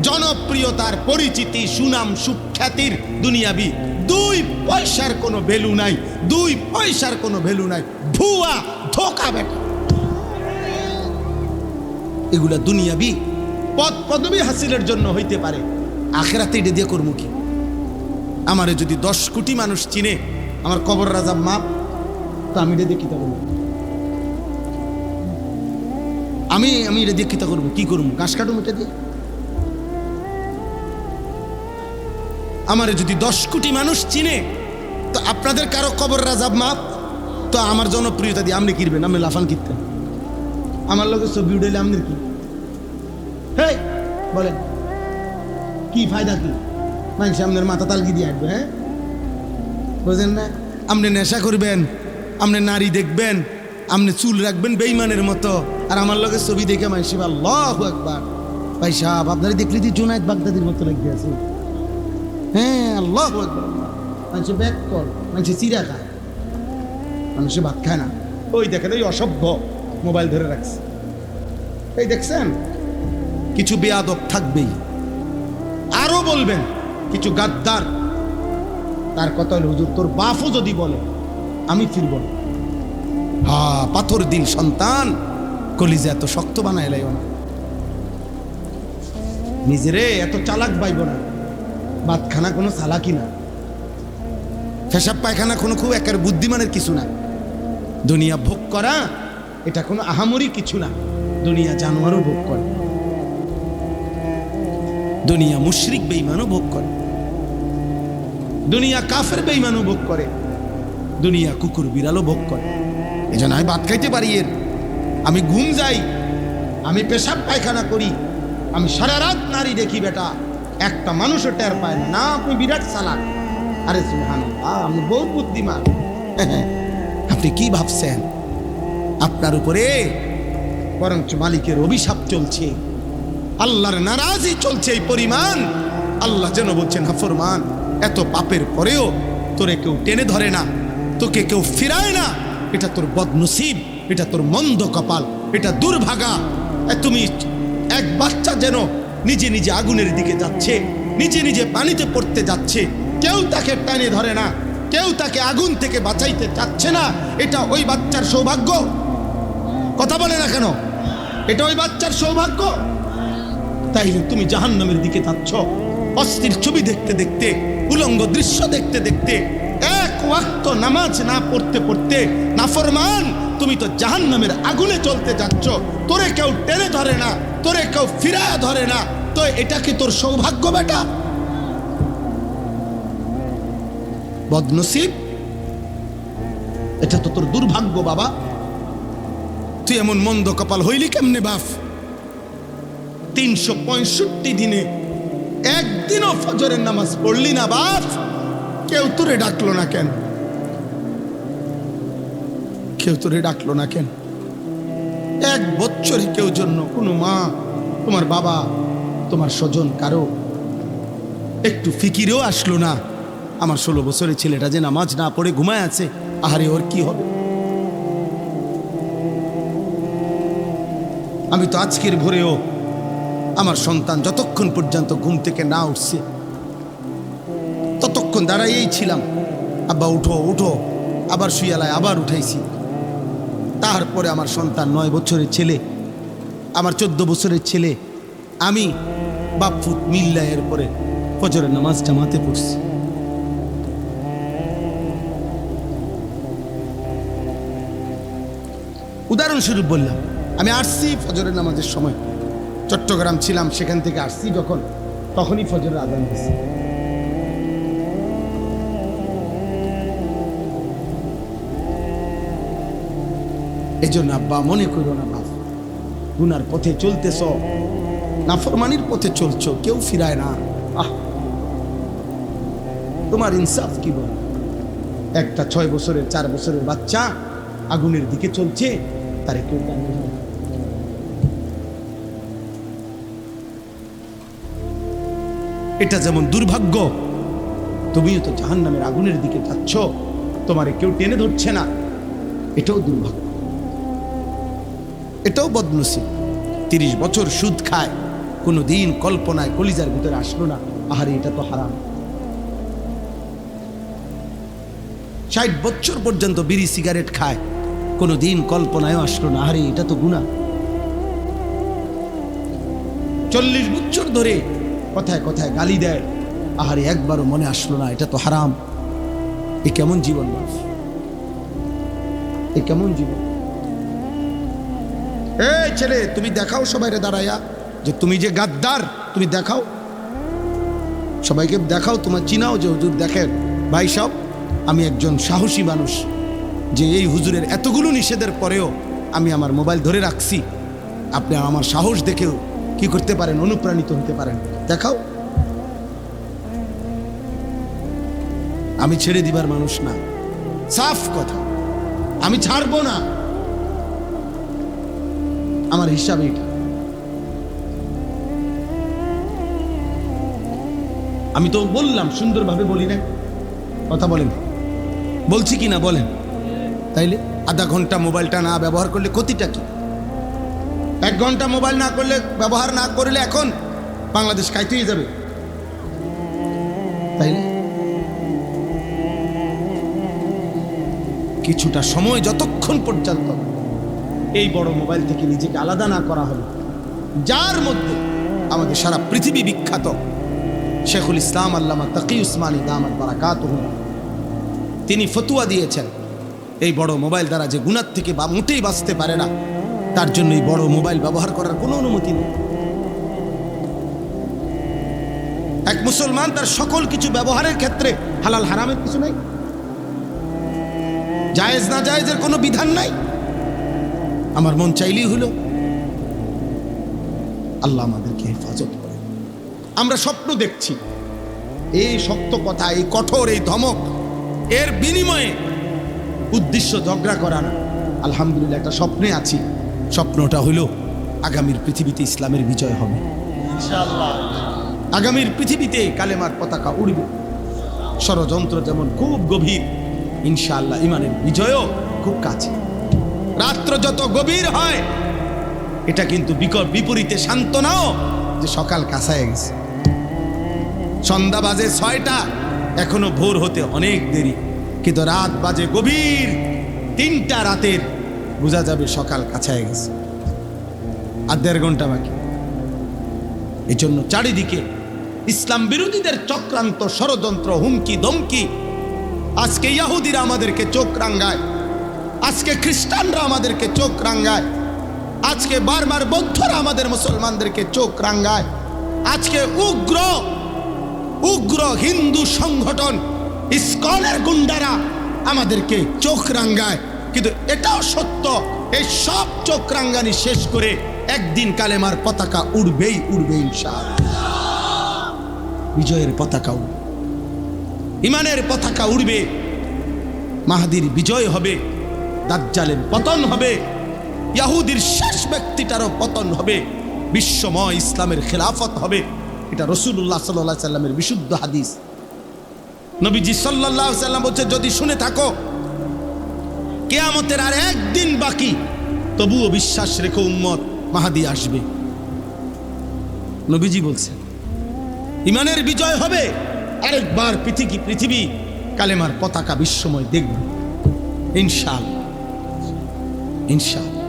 জনপ্রিয়তার পরিচিতি, সুনাম, সুখ্যাতির দুনিয়াবি 2 পয়সার কোনো ভ্যালু নাই, 2 পয়সার কোনো ভ্যালু নাই। ভুয়া, ধোঁকা বেটা, এগুলা দুনিয়াবি পদ পদবি হাসিলের জন্য হইতে পারে, আখিরাতে এটা দিয়ে করবো কি? আমারে যদি 10 কোটি মানুষ চিনে, আমার কবর রাজা মাপ, তো আমি এটা দিয়ে কিতা করবো? আমি এটা দিয়ে কিতা করবো? কি করবো? ঘাস কাটুম এটা দিয়ে? আমারে যদি 10 কোটি মানুষ চিনে, তো আপনাদের কারো কবর রাজা মাপ, তো আমার জনপ্রিয়তা দিয়ে আপনি কিনবেন, আপনি লাফান কিনতেন, আমার লোকের ছবি উঠাইলে আপনার কি? হ্যাঁ বলেন কি ফায়দা? কি মানুষ আপনার মাথা তালগি দিয়ে আসবে? হ্যাঁ বুঝেন না? আপনি নেশা করবেন, আপনি নারী দেখবেন, আপনি চুল রাখবেন বেঈমানের মতো, আর আমার লোকের ছবি দেখে মানুষ আল্লাহু আকবার, ভাই সাহেব আপনারা দেখলি যে জুনায়েদ বাগদাদির মতো লাগবে আছে। হ্যাঁ আল্লাহু আকবার, মানুষে ব্যাক কর, মানুষে চিরা খায়, মানুষে ভাত খায় না। ওই দেখেন ওই অসভ্য মোবাইল ধরে রাখছে, এই দেখছেন? কিছু বেয়াদব থাকবেই, আরো বলবেন কিছু গাদ্দার। তার কথা হলো, হুজুর তোর বাপও যদি বলে আমি ফিরব না। পাথর দিল সন্তান, কলিজা এত শক্ত বানায় লাইও না, নিজেরে এত চালাক বাইব না। ভাতখানা কোনো চালাকি না, পেশাব পায়খানা কোনো খুব একের বুদ্ধিমানের কিছু না। দুনিয়া ভোগ করা এটা কোনো আহামরি কিছু না, দুনিয়া জানোয়ারও ভোগ করে, দুনিয়া মুশরিক বেঈমানও ভোগ করে, দুনিয়া কাফের বেঈমানও ভোগ করে, দুনিয়া কুকুর বিড়ালও ভোগ করে। এই জন্য আমি ভাত খাইতে পারি, এর আমি ঘুম যাই, আমি পেশাব পায়খানা করি, আমি সারা রাত নারী দেখি, বেটা একটা মানুষও টের পায় না। আপনি বিরাট চালাক, আরে সুবহানাল্লাহ আপনি বহুত বুদ্ধিমান। আপনি কি ভাবছেন আপনার উপরে বরঞ্চ মালিকের অভিশাপ চলছে, আল্লাহর নারাজি চলছে এই পরিমাণ। আল্লাহ যেন বলছেন, নাফরমান এত পাপের পরেও তোরে কেউ টেনে ধরে না, তোকে কেউ ফিরায় না, এটা তোর বদনসিব, এটা তোর মন্দ কপাল, এটা দুর্ভাগা। তুমি এক বাচ্চা যেন নিজে নিজে আগুনের দিকে যাচ্ছে, নিজে নিজে পানিতে পড়তে যাচ্ছে, কেউ তাকে টেনে ধরে না, কেউ তাকে আগুন থেকে বাঁচাইতে চাচ্ছে না, এটা ওই বাচ্চার সৌভাগ্য। কথা বলে না কেন? এটা ওই বাচ্চার সৌভাগ্য। তাইলে তুমি জাহান্নামের দিকে যাচ্ছ অস্থির ছবি দেখতে দেখতে, উলঙ্গ দৃশ্য দেখতে দেখতে, এক ওয়াক্ত নামাজ না পড়তে পড়তে নাফরমান তুমি তো জাহান্নামের আগুনে চলতে যাচ্ছ। তোরে কেউ টেনে ধরে না, তোরে কেউ ফিরায় ধরে না, তো এটা কি তোর সৌভাগ্য বেটা? বদনসিব, এটা তো তোর দুর্ভাগ্য বাবা। তুই এমন মন্দ কপাল হইলি কেমনে বাপ? 365 দিনে একদিনও ফজরের নামাজ পড়লি না বাপ। কেউ তোরে ডাকলো না কেন? কেউ তোরে ডাকলো না কেন? এক বছরে কেউ জন্য কোনো মা, তোমার বাবা, তোমার স্বজন কারো একটু ফিকিরেও আসলো না? আমার 16 বছরের ছেলেটা যে নামাজ না পড়ে ঘুমায় আছে, আহারে ওর কি হবে? আমি তো আজকের ভোরেও আমার সন্তান যতক্ষণ পর্যন্ত ঘুম থেকে না উঠছে ততক্ষণ দাঁড়াইয়েই ছিলাম, আব্বা উঠো উঠো, আবার শুয়ালায় আবার উঠাইছি। তারপরে আমার সন্তান 9 বছরের ছেলে, আমার 14 বছরের ছেলে, আমি বাপফুত মিল্লায় এরপরে ফজরের নামাজ জামাতে পড়ছি। উদাহরণস্বরূপ বললাম, আমি আসছি ফজরের নামাজের সময়, চট্টগ্রাম ছিলাম, সেখান থেকে আসছি যখন, তখনই ফজরের আযান দিছে। এই জন্য আব্বা মনে করো না বাপ, গুনার পথে চলতেছ, নাফরমানির পথে চলছো, কেউ ফিরায় না। আহ, তোমার ইনসাফ কি বল? একটা 6 বছরের 4 বছরের বাচ্চা আগুনের দিকে চলছে, তারে কেউ টানবে না। এটা যেমন দুর্ভাগ্য, তুমিও তো জাহান্নামের আগুনের দিকে যাচ্ছ, তোমারে কেউ টেনে ধরছে না, এটাও দুর্ভাগ্য, এটাও বদনসিব। 30 বছর সুদ খায়, কোনো দিন কল্পনায় কলিজার ভিতরে আসলো না, আহারে এটা তো হারাম। 60 বছর পর্যন্ত বিড়ি সিগারেট খায়, কোনো দিন কল্পনায়ও আসলো না, আহারে এটা তো গুনাহ। 40 বছর ধরে কথায় কথায় গালি দেয়, আহারে একবারও মনে আসলো না এটা তো হারাম। এ কেমন জীবন বাপ? এ কেমন জীবন? এই ছেলে, তুমি দেখাও সবাইরে দাঁড়াইয়া যে তুমি যে গাদ্দার, তুমি দেখাও, সবাইকে দেখাও, তোমার চিনাও যে হুজুর দেখেন ভাই সব, আমি একজন সাহসী মানুষ, যে এই হুজুরের এতগুলো নিষেধের পরেও আমি আমার মোবাইল ধরে রাখছি। আপনি আমার সাহস দেখেও কি করতে পারেন, অনুপ্রাণিত হতে পারেন, দেখাও। আমি ছেড়ে দিবার মানুষ না, সাফ কথা, আমি ছাড়বো না, আমার হিসাব এটা। আমি তো বললাম, সুন্দরভাবে বলি না, কথা বলেন, বলছি কি না বলেন? তাইলে আধা ঘন্টা মোবাইলটা না ব্যবহার করলে ক্ষতিটা কি? 1 ঘন্টা মোবাইল না করলে, ব্যবহার না করলে এখন বাংলাদেশ কাইতেই যাবে। তাইলে কিছুটা সময় যতক্ষণ পর্যন্ত এই বড় মোবাইল থেকে নিজেকে আলাদা না করা হলো, যার মধ্যে আমাদের সারা পৃথিবী বিখ্যাত শেখুল ইসলাম আল্লামা তাকি উসমানী দামাত বারাকাতুহু, তিনি ফতুয়া দিয়েছেন, এই বড় মোবাইল দ্বারা যে গুনাহ থেকে মোটেই বাঁচতে পারে না, তার জন্য এই বড় মোবাইল ব্যবহার করার কোনো অনুমতি নেই। এক মুসলমান তার সকল কিছু ব্যবহারের ক্ষেত্রে হালাল হারামের কিছু নাই, জায়েজ না জায়েজের কোনো বিধান নাই। আমার মন চাইলেই হলো। আল্লাহ আমাদেরকে হেফাজত করে। আমরা স্বপ্ন দেখছি, এই শক্ত কথা, এই কঠোর, এই ধমক, এর বিনিময়ে উদ্দেশ্য ঝগড়া করা না। আলহামদুলিল্লাহ একটা স্বপ্নে আছি, স্বপ্নটা হলো আগামীর পৃথিবীতে ইসলামের বিজয় হবে ইনশাআল্লাহ। আগামীর পৃথিবীতে কালেমার পতাকা উড়বে। ষড়যন্ত্র যেমন খুব গভীর, ইনশাআল্লাহ ইমানের বিজয়ও খুব কাছে। রাত্র যত গভীর হয়, এটা কিন্তু বিপরীতে সান্ত্বনাও যে সকাল কাছায় গেছে। সন্ধ্যা বাজে 6টা, এখনো ভোর হতে অনেক দেরি, কিন্তু রাত বাজে গভীর 3টা রাতের, বোঝা যাবে সকাল কাছায় গেছে, আর 1.5 ঘন্টা বাকি। এই জন্য চারিদিকে ইসলাম বিরোধীদের চক্রান্ত, ষড়যন্ত্র, হুমকি ধমকি। আজকে ইহুদিরা আমাদেরকে চোখ রাঙ্গায়, আজকে খ্রিস্টানরা আমাদেরকে চোখ রাঙ্গায়, আজকে বারবার বৌদ্ধরা আমাদের মুসলমানদেরকে চোখ রাঙ্গায়, আজকে উগ্র উগ্র হিন্দু সংগঠন ইসকনের গুন্ডারা আমাদেরকে চোখ রাঙ্গায়। কিন্তু এটাও সত্য, এই সব চোখ রাঙ্গানি শেষ করে একদিন কালেমার পতাকা উড়বেই উড়বে ইনশাআল্লাহ। বিজয়ের পতাকা উড়বে, ইমানের পতাকা উড়বে, মাহদির বিজয় হবে, দাজ্জালের পতন হবে, ইহুদির শেষ ব্যক্তিটারও পতন হবে, বিশ্বময় ইসলামের খেলাফত হবে। এটা রাসূলুল্লাহ সাল্লাল্লাহু আলাইহি সাল্লামের বিশুদ্ধ হাদিস। নবীজি সাল্লাল্লাহু আলাইহি সাল্লাম বলছে, যদি শুনে থাকো কিয়ামতের আর একদিন বাকি, তবুও বিশ্বাস রেখো উম্মত মাহদি আসবে। নবীজি বলছে ইমানের বিজয় হবে, আরেকবার পৃথিবী কালেমার পতাকা বিশ্বময় দেখবে ইনশাআল্লাহ, ইনশাআল্লাহ,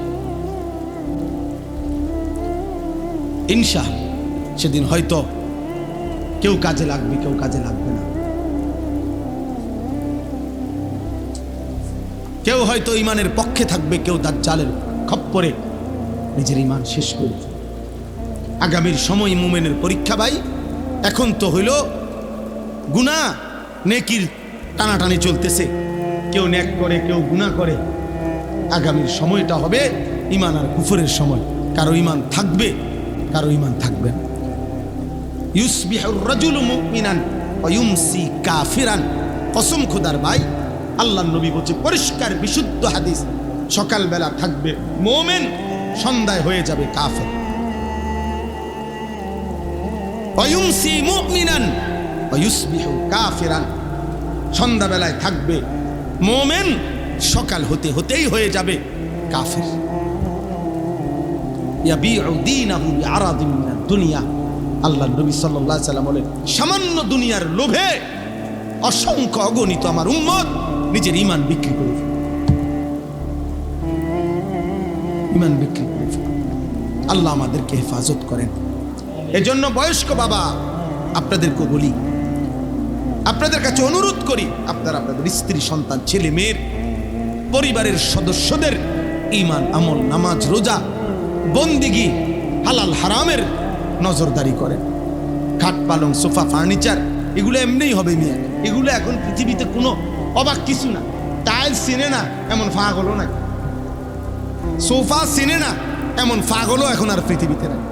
ইনশাআল্লাহ। সেদিন হয়তো কেউ কাজে লাগবে, কেউ কাজে লাগবে না, কেউ হয়তো ইমানের পক্ষে থাকবে, কেউ দাজ্জালের খপ্পরে নিজের ইমান শেষ করবে। আগামীর সময় মুমিনের পরীক্ষা ভাই। এখন তো হইল গুনাহ নেকির টানাটানি চলতেছে, কেউ নেক করে, কেউ গুনাহ করে। আগামীর সময়টা হবে ইমান আর কুফরের সময়। কারো ইমান থাকবে, কারো ইমান থাকবে না। ইউসবিহুর রাজুলু মুমিনান ওয়া ইউমসি কাফিরান। কসম খোদার ভাই, আল্লাহর নবী বলছে, পরিষ্কার বিশুদ্ধ হাদিস, সকালবেলা থাকবে মুমিন, সন্ধ্যায় হয়ে যাবে কাফের। ওয়া ইউমসি মুমিনান ওয়া ইউসবিহু কাফিরান। সন্ধ্যাবেলায় থাকবে মুমিন, সকাল হতে হতেই হয়ে যাবে কাফের। ইয়াবিউ দীনাহু বিআরাদিন মিনাদ দুনিয়া। আল্লাহর নবী সাল্লাল্লাহু আলাইহি সাল্লাম বলেন, সামান্য দুনিয়ার লোভে অসংখ্য অগণিত আমার উম্মত নিজের ঈমান বিক্রি করে ফেলে, ঈমান বিক্রি করে ফেলে। আল্লাহ আমাদেরকে হেফাজত করেন। এজন্য বয়স্ক বাবা আপনাদেরকে বলি, আপনাদের কাছে অনুরোধ করি, আপনারা আপনাদের স্ত্রী, সন্তান, ছেলে মেয়ের, পরিবারের সদস্যদের ঈমান, আমল, নামাজ, রোজা, বন্দিগি, হালাল হারামের নজরদারি করেন। খাট, পালং, সোফা, ফার্নিচার এগুলো এমনিই হবে মিয়া। এগুলো এখন পৃথিবীতে কোনো অবাক কিছু না। টাইলস চিনে না এমন পাগলও নাই, সোফা চিনে না এমন পাগলও এখন আর পৃথিবীতে নাই।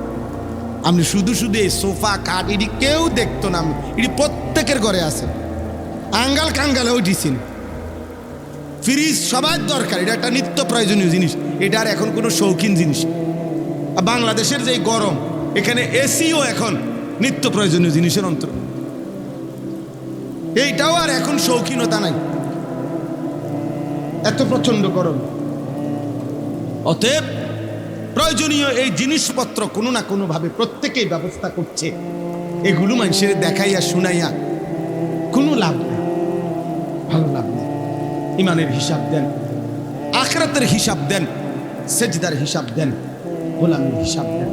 আপনি শুধু শুধু এই সোফা, খাট এটি কেউ দেখতো না, এটি প্রত্যেকের ঘরে আছে। আঙ্গাল কাঙ্গালে ওইটিছেন। ফ্রিজ সবার দরকার, এটা একটা নিত্য প্রয়োজনীয় জিনিস, এটা আর এখন কোনো শৌখিন জিনিস। বাংলাদেশের যে গরম, এখানে এসিও এখন নিত্য প্রয়োজনীয় জিনিসের অন্তর্গত। এইটাও আর এখন শৌখিনতা নাই, এত প্রচন্ড গরম। অতএব প্রয়োজনীয় এই জিনিসপত্র কোনো না কোনো ভাবে প্রত্যেকেই ব্যবস্থা করছে। এগুলো মানুষের দেখাইয়া শুনাইয়া কোনো লাভ নেই, ভালো লাভ নেই। ইমানের হিসাব দেন, আখিরাতের হিসাব দেন, সেজদার হিসাব দেন, গোলামের হিসাব দেন।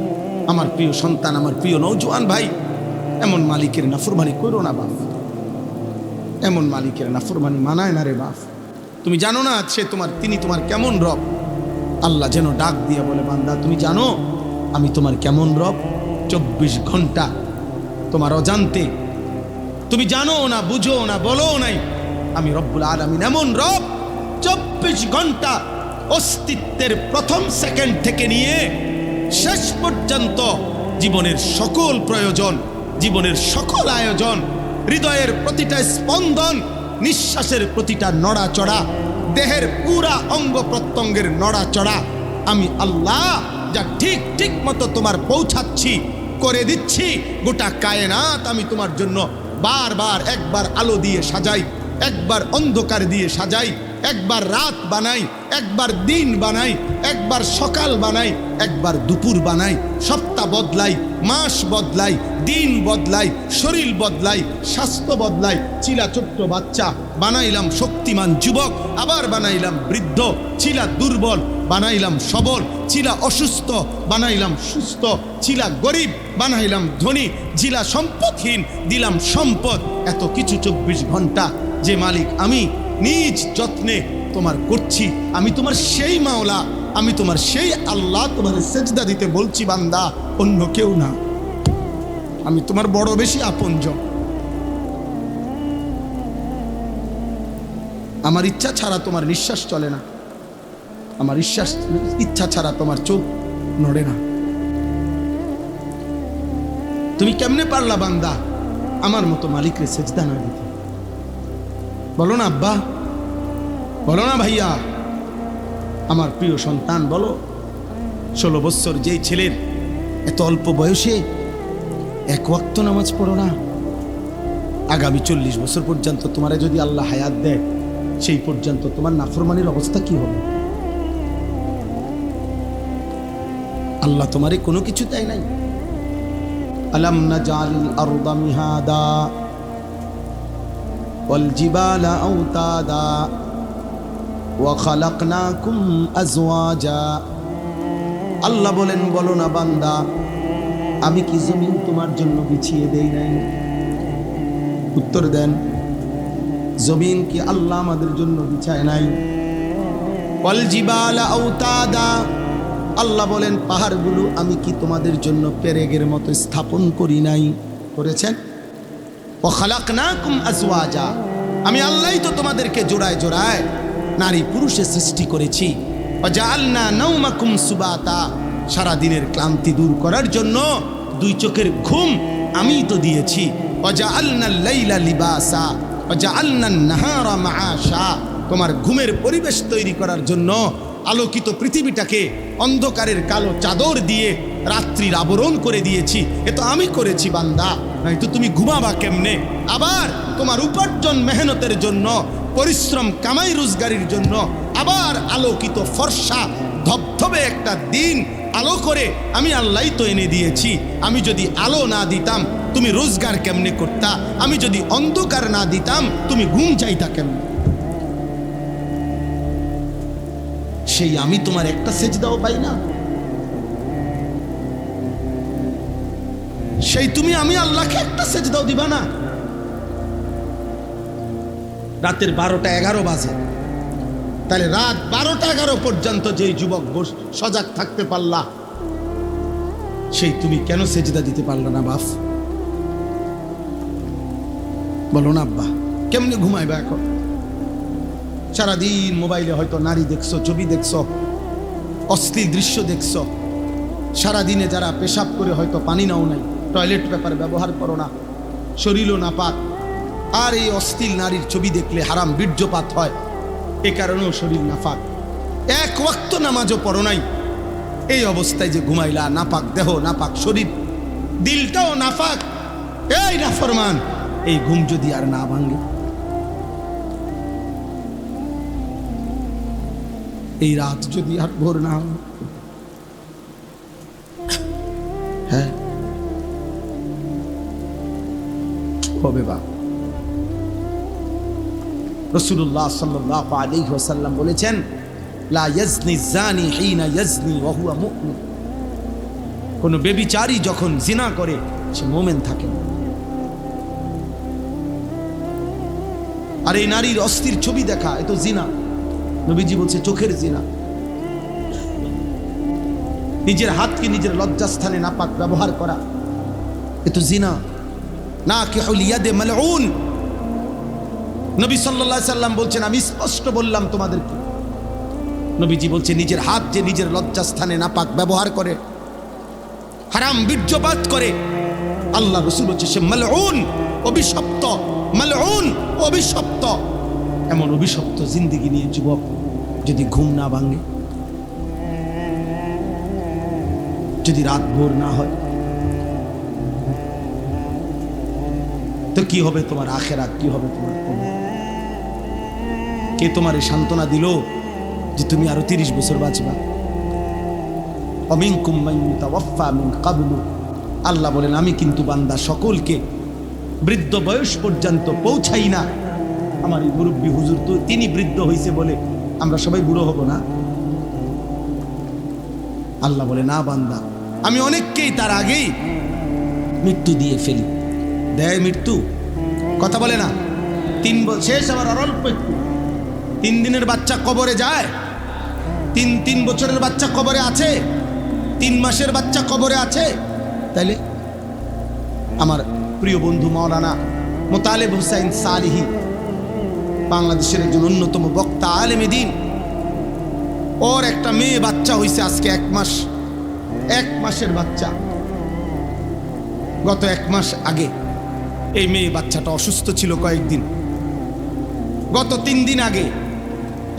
আমার প্রিয় সন্তান, আমার প্রিয় নওজোয়ান ভাই, এমন মালিকের নাফরমানি করো না বাপ, এমন মালিকের নাফরমানি মানায় না রে বাপ। তুমি জানো না তিনি তোমার কেমন রব। আল্লাহ যেন ডাক দিয়ে বলে, বান্দা তুমি জানো আমি তোমার কেমন রব? 24 ঘন্টা তোমার অজান্তে, তুমি জানো না, বুঝো না, বলো নাই, আমি রব্বুল আলামিন এমন রব 24 ঘন্টা অস্তিত্বের প্রথম সেকেন্ড থেকে নিয়ে শেষ পর্যন্ত জীবনের সকল প্রয়োজন, জীবনের সকল আয়োজন, হৃদয়ের প্রতিটা স্পন্দন, নিঃশ্বাসের প্রতিটা নড়াচড়া, দেহের পুরা অঙ্গ প্রত্যঙ্গের নড়াচড়া আমি আল্লাহ যা ঠিক ঠিক মতো তোমার পৌঁছাচ্ছি, করে দিচ্ছি। গোটা কায়নাত আমি তোমার জন্য বারবার, একবার আলো দিয়ে সাজাই, একবার অন্ধকার দিয়ে সাজাই, একবার রাত বানাই, একবার দিন বানাই, একবার সকাল বানাই, একবার দুপুর বানাই, সপ্তাহ বদলাই, মাস বদলাই, দিন বদলাই, শরীর বদলাই, স্বাস্থ্য বদলাই। ছিলা ছোট্ট বাচ্চা, বানাইলাম শক্তিমান যুবক, আবার বানাইলাম বৃদ্ধ। ছিলা দুর্বল, বানাইলাম সবল। ছিলা অসুস্থ, বানাইলাম সুস্থ। ছিলা গরিব, বানাইলাম ধনী। ছিলা সম্পদহীন, দিলাম সম্পদ। এত কিছু 24 ঘন্টা যে মালিক আমি নিজ যত্নে তোমার করছি। আমি তোমার সেই মাওলা, আমি তোমার সেই আল্লাহ। তোমার সেজদা দিতে বলছি বান্দা, অন্য কেউ না। আমি তোমার বড় বেশি আপনজন। আমার ইচ্ছা ছাড়া তোমার নিঃশ্বাস চলে না, আমার ইচ্ছা ছাড়া তোমার চোখ নড়ে না। তুমি কেমনে পারলা বান্দা আমার মতো মালিকরে সেজদা না দিতে? বলো না আব্বা, বলো না ভাইয়া, আমার প্রিয় সন্তান বলো। 16 বছর যেই ছেলের এত অল্প বয়সে এক ওয়াক্ত নামাজ পড়ো না, আগামী 40 বছর পর্যন্ত তোমারে যদি আল্লাহ হায়াত দেয়, সেই পর্যন্ত তোমার নাফরমানির অবস্থা কি হবে? আল্লাহ তোমারে কোনো কিছু দেয় নাই। আলাম নাজালিল আরদা মিহাদা ওয়াল জিবালা আওতাদা ওয়া খালাকনাকুম আজওয়াজা। আল্লাহ বলেন, বলো না বান্দা, আমি কি জমিন তোমার জন্য বিছিয়ে দেই নাই? উত্তর দেন, জমিন কি আল্লাহ আমাদের জন্য বিছায় নাই? ওয়াল জিবালা আওতাদা, আল্লাহ বলেন পাহাড়গুলো আমি কি তোমাদের জন্য পেরেগের মতো স্থাপন করি নাই? করেছেন। ওয়া খালাকনাকুম আজওয়াজা, আমি আল্লাহই তো তোমাদেরকে জোড়ায় জোড়ায় নারী পুরুষে সৃষ্টি করেছি। ওয়া জাআলনা নাওমাকুম সুবাতা, সারা দিনের ক্লান্তি দূর করার জন্য 2 চোখের ঘুম আমি তো দিয়েছি। ওয়া জাআলনাল লাইলা লিবাসা ওয়া জাআলনান নাহারা মাআশা, তোমার ঘুমের পরিবেশ তৈরি করার জন্য আলোকিত পৃথিবীটাকে অন্ধকারের কালো চাদর দিয়ে রাত্রির আবরণ করে দিয়েছি। এ তো আমি করেছি বান্দা, নাই তো তুমি ঘুমাবা কেমনে? আবার তোমার উপার্জন মেহনতের জন্য, পরিশ্রম কামাই রোজগারির জন্য আবার আলোকিত ফর্সা ধবধবে একটা দিন আলো করে আমি আল্লাহই তো এনে দিয়েছি। আমি যদি আলো না দিতাম তুমি রোজগার কেমনে করতা? আমি যদি অন্ধকার না দিতাম তুমি ঘুম চাইতা কেমনে? সেই আমি তোমার একটা সেজদাও পাই না। সেই তুমি আমি আল্লাহকে একটা সেজদাও দিবা না। রাতের 12টা 11 বাজে, তাহলে রাত 12টা 11 পর্যন্ত যেই যুবক সজাগ থাকতে পারলা, সেই তুমি কেন সেজদা দিতে পারলা না বাপ? বলো না আব্বা, কেমনে ঘুমাইবা এখন? সারাদিন মোবাইলে হয়তো নারী দেখছো, ছবি দেখছো, অশ্লীল দৃশ্য দেখছো। সারাদিনে যারা পেশাব করে হয়তো পানি নাও নাই, টয়লেট পেপার ব্যবহার করো না, শরীরও নাপাক, আর এই অশ্লীল নারীর ছবি দেখলে হারাম বীর্যপাত হয়, এ কারণেও শরীর নাপাক। এক ওয়াক্ত নামাজও পড়ো নাই, এই অবস্থায় যে ঘুমাইলা, নাপাক দেহ, নাপাক শরীর, দিলটাও নাপাক, এই নাফরমান, এই ঘুম যদি আর না ভাঙে, এই রাত যদি আর ভোর না হয়, হ্যাঁ হবে বা? রাসূলুল্লাহ সাল্লাল্লাহু আলাইহি ওয়াসাল্লাম বলেছেন, লা ইয়াজনি জানি হিনা ইয়াজনি ওয়া হুয়া মুমিন। কোন ব্যভিচারী যখন জিনা করে সে মুমিন থাকে না। আর এই নারীর অস্থির ছবি দেখা, এ তো জিনা। নবীজি বলছে চোখের জিনা। নিজের হাতকে নিজের লজ্জাস্থানে নাপাক ব্যবহার করা, এ তো জিনা। নাকিহুল ইয়াদে মালউন। নবী সাল্লাল্লাহু আলাইহি সাল্লাম বলছেন, আমি স্পষ্ট বললাম তোমাদেরকে। নবীজি বলছে নিজের হাত যে নিজের লজ্জাস্থানে নাপাক ব্যবহার করে, হারাম বীর্যপাত করে, আল্লাহ রাসূল বলছে সে মালউন, অভিশপ্ত। মালউন, অভিশপ্ত। এমন অভিশপ্ত জিন্দেগি নিয়ে যুবক যদি ঘুম না ভাঙে, যদি রাত ভোর না হয়, তো কি হবে তোমার আখিরাত? কি হবে তোমার কবর? কে তোমার এই সান্ত্বনা দিল যে তুমি আরো 30 বছর বাঁচবা। অমিনকুম মান ইউতাওয়াফা মিন ক্বাবলু, আল্লাহ বলেন আমি কিন্তু বান্দা সকলকে বৃদ্ধ বয়স পর্যন্ত পৌঁছাই না। আমার এই মুরব্বী হুজুর তো তিনি বৃদ্ধ হয়েছে বলে আমরা সবাই বুড়ো হব না? আল্লাহ বলে না বান্দা, আমি অনেককেই তার আগেই মৃত্যু দিয়ে ফেলি। দেয় মৃত্যু, কথা বলে না। 3 বছর শেষ, আবার অল্প একটু। 3 দিনের বাচ্চা কবরে যায়, 3 বছরের বাচ্চা কবরে আছে, 3 মাসের বাচ্চা কবরে আছে। তাইলে আমার প্রিয় বন্ধু মাওলানা মোতালেব হোসাইন সালিহি, বাংলাদেশের একজন অন্যতম বক্তা, আলেমে দ্বীন, ওর একটা মেয়ে বাচ্চা হয়েছে আজকে 1 মাসের বাচ্চা। গত 1 মাস আগে এই মেয়ে বাচ্চাটা অসুস্থ ছিল কয়েকদিন। গত 3 দিন আগে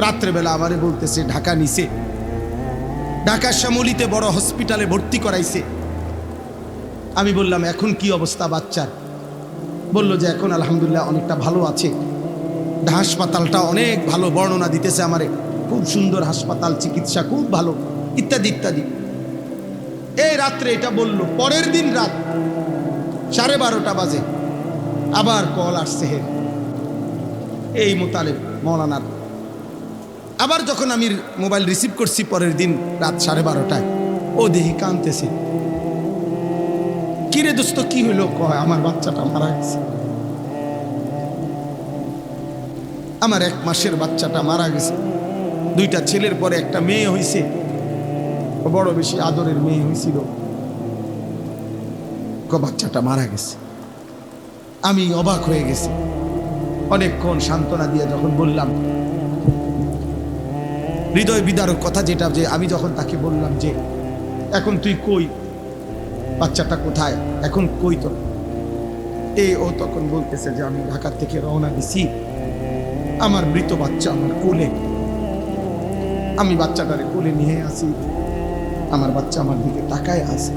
রাত্রেবেলা আমারে বলতেছে ঢাকা নিছে, ঢাকা শ্যামলীতে বড় হসপিটালে ভর্তি করাইছে। আমি বললাম এখন কি অবস্থা বাচ্চার? বলল যে এখন আলহামদুলিল্লাহ অনেকটা ভালো আছে, হাসপাতালটা অনেক ভালো, বর্ণনা দিতেছে আমারে, খুব সুন্দর হাসপাতাল, চিকিৎসা খুব ভালো, ইত্যাদি ইত্যাদি। এই রাত্রে এটা বলল। পরের দিন রাত 12:30 বাজে আবার কল আসছে এই মোতালেব মৌলানার। আবার যখন আমি মোবাইল রিসিভ করছি পরের দিন রাত 12:30টায়, ও দেহি কাঁদতেছে। কিরে দোস্ত কি হইলো? কয় আমার বাচ্চাটা মারা গেছে, আমার 1 মাসের বাচ্চাটা মারা গেছে। 2টা ছেলের পরে একটা মেয়ে হয়েছে, বড় বেশি আদরের মেয়ে হয়েছিল, বাচ্চাটা মারা গেছে। আমি অবাক হয়ে গেছি। অনেকক্ষণ সান্ত্বনা দিয়ে যখন বললাম, হৃদয় বিদারক কথা যেটা, যে আমি যখন তাকে বললাম যে এখন তুই কই, বাচ্চাটা কোথায়, এখন কই তো, ও তখন বলতেছে যে আমি ঢাকা থেকে রওনা দিছি, আমার মৃত বাচ্চা আমার কোলে, আমি বাচ্চাটারে কোলে নিয়ে আসি, আমার বাচ্চা আমার দিকে তাকায় আছে।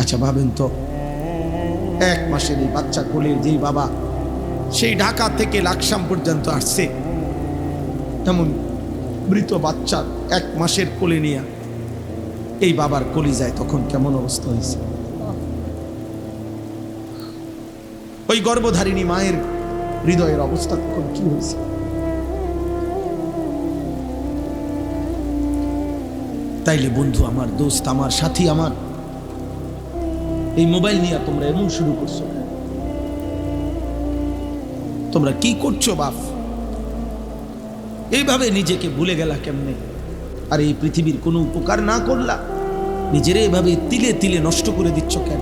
আচ্ছা ভাবেন তো, 1 মাসের এই বাচ্চা কোলে যেই বাবা সেই ঢাকা থেকে লাকসাম পর্যন্ত আসছে, তেমন মৃত বাচ্চা 1 মাসের কোলে নিয়ে এই বাবার কলিজায় তখন কেমন অবস্থা হয়েছে? ওই গর্ভধারিণী মায়ের হৃদয়ের অবস্থা তখন কি হয়েছে? তাইলে বন্ধু আমার, দোস্ত আমার, সাথী আমার, এই মোবাইল নিয়ে তোমরা এমন শুরু করছো, তোমরা কি করছো বাপ? এইভাবে নিজেকে ভুলে গেলা কেমনে? আর এই পৃথিবীর কোনো উপকার না করলা, নিজেরে এভাবে তিলে তিলে নষ্ট করে দিচ্ছ কেন?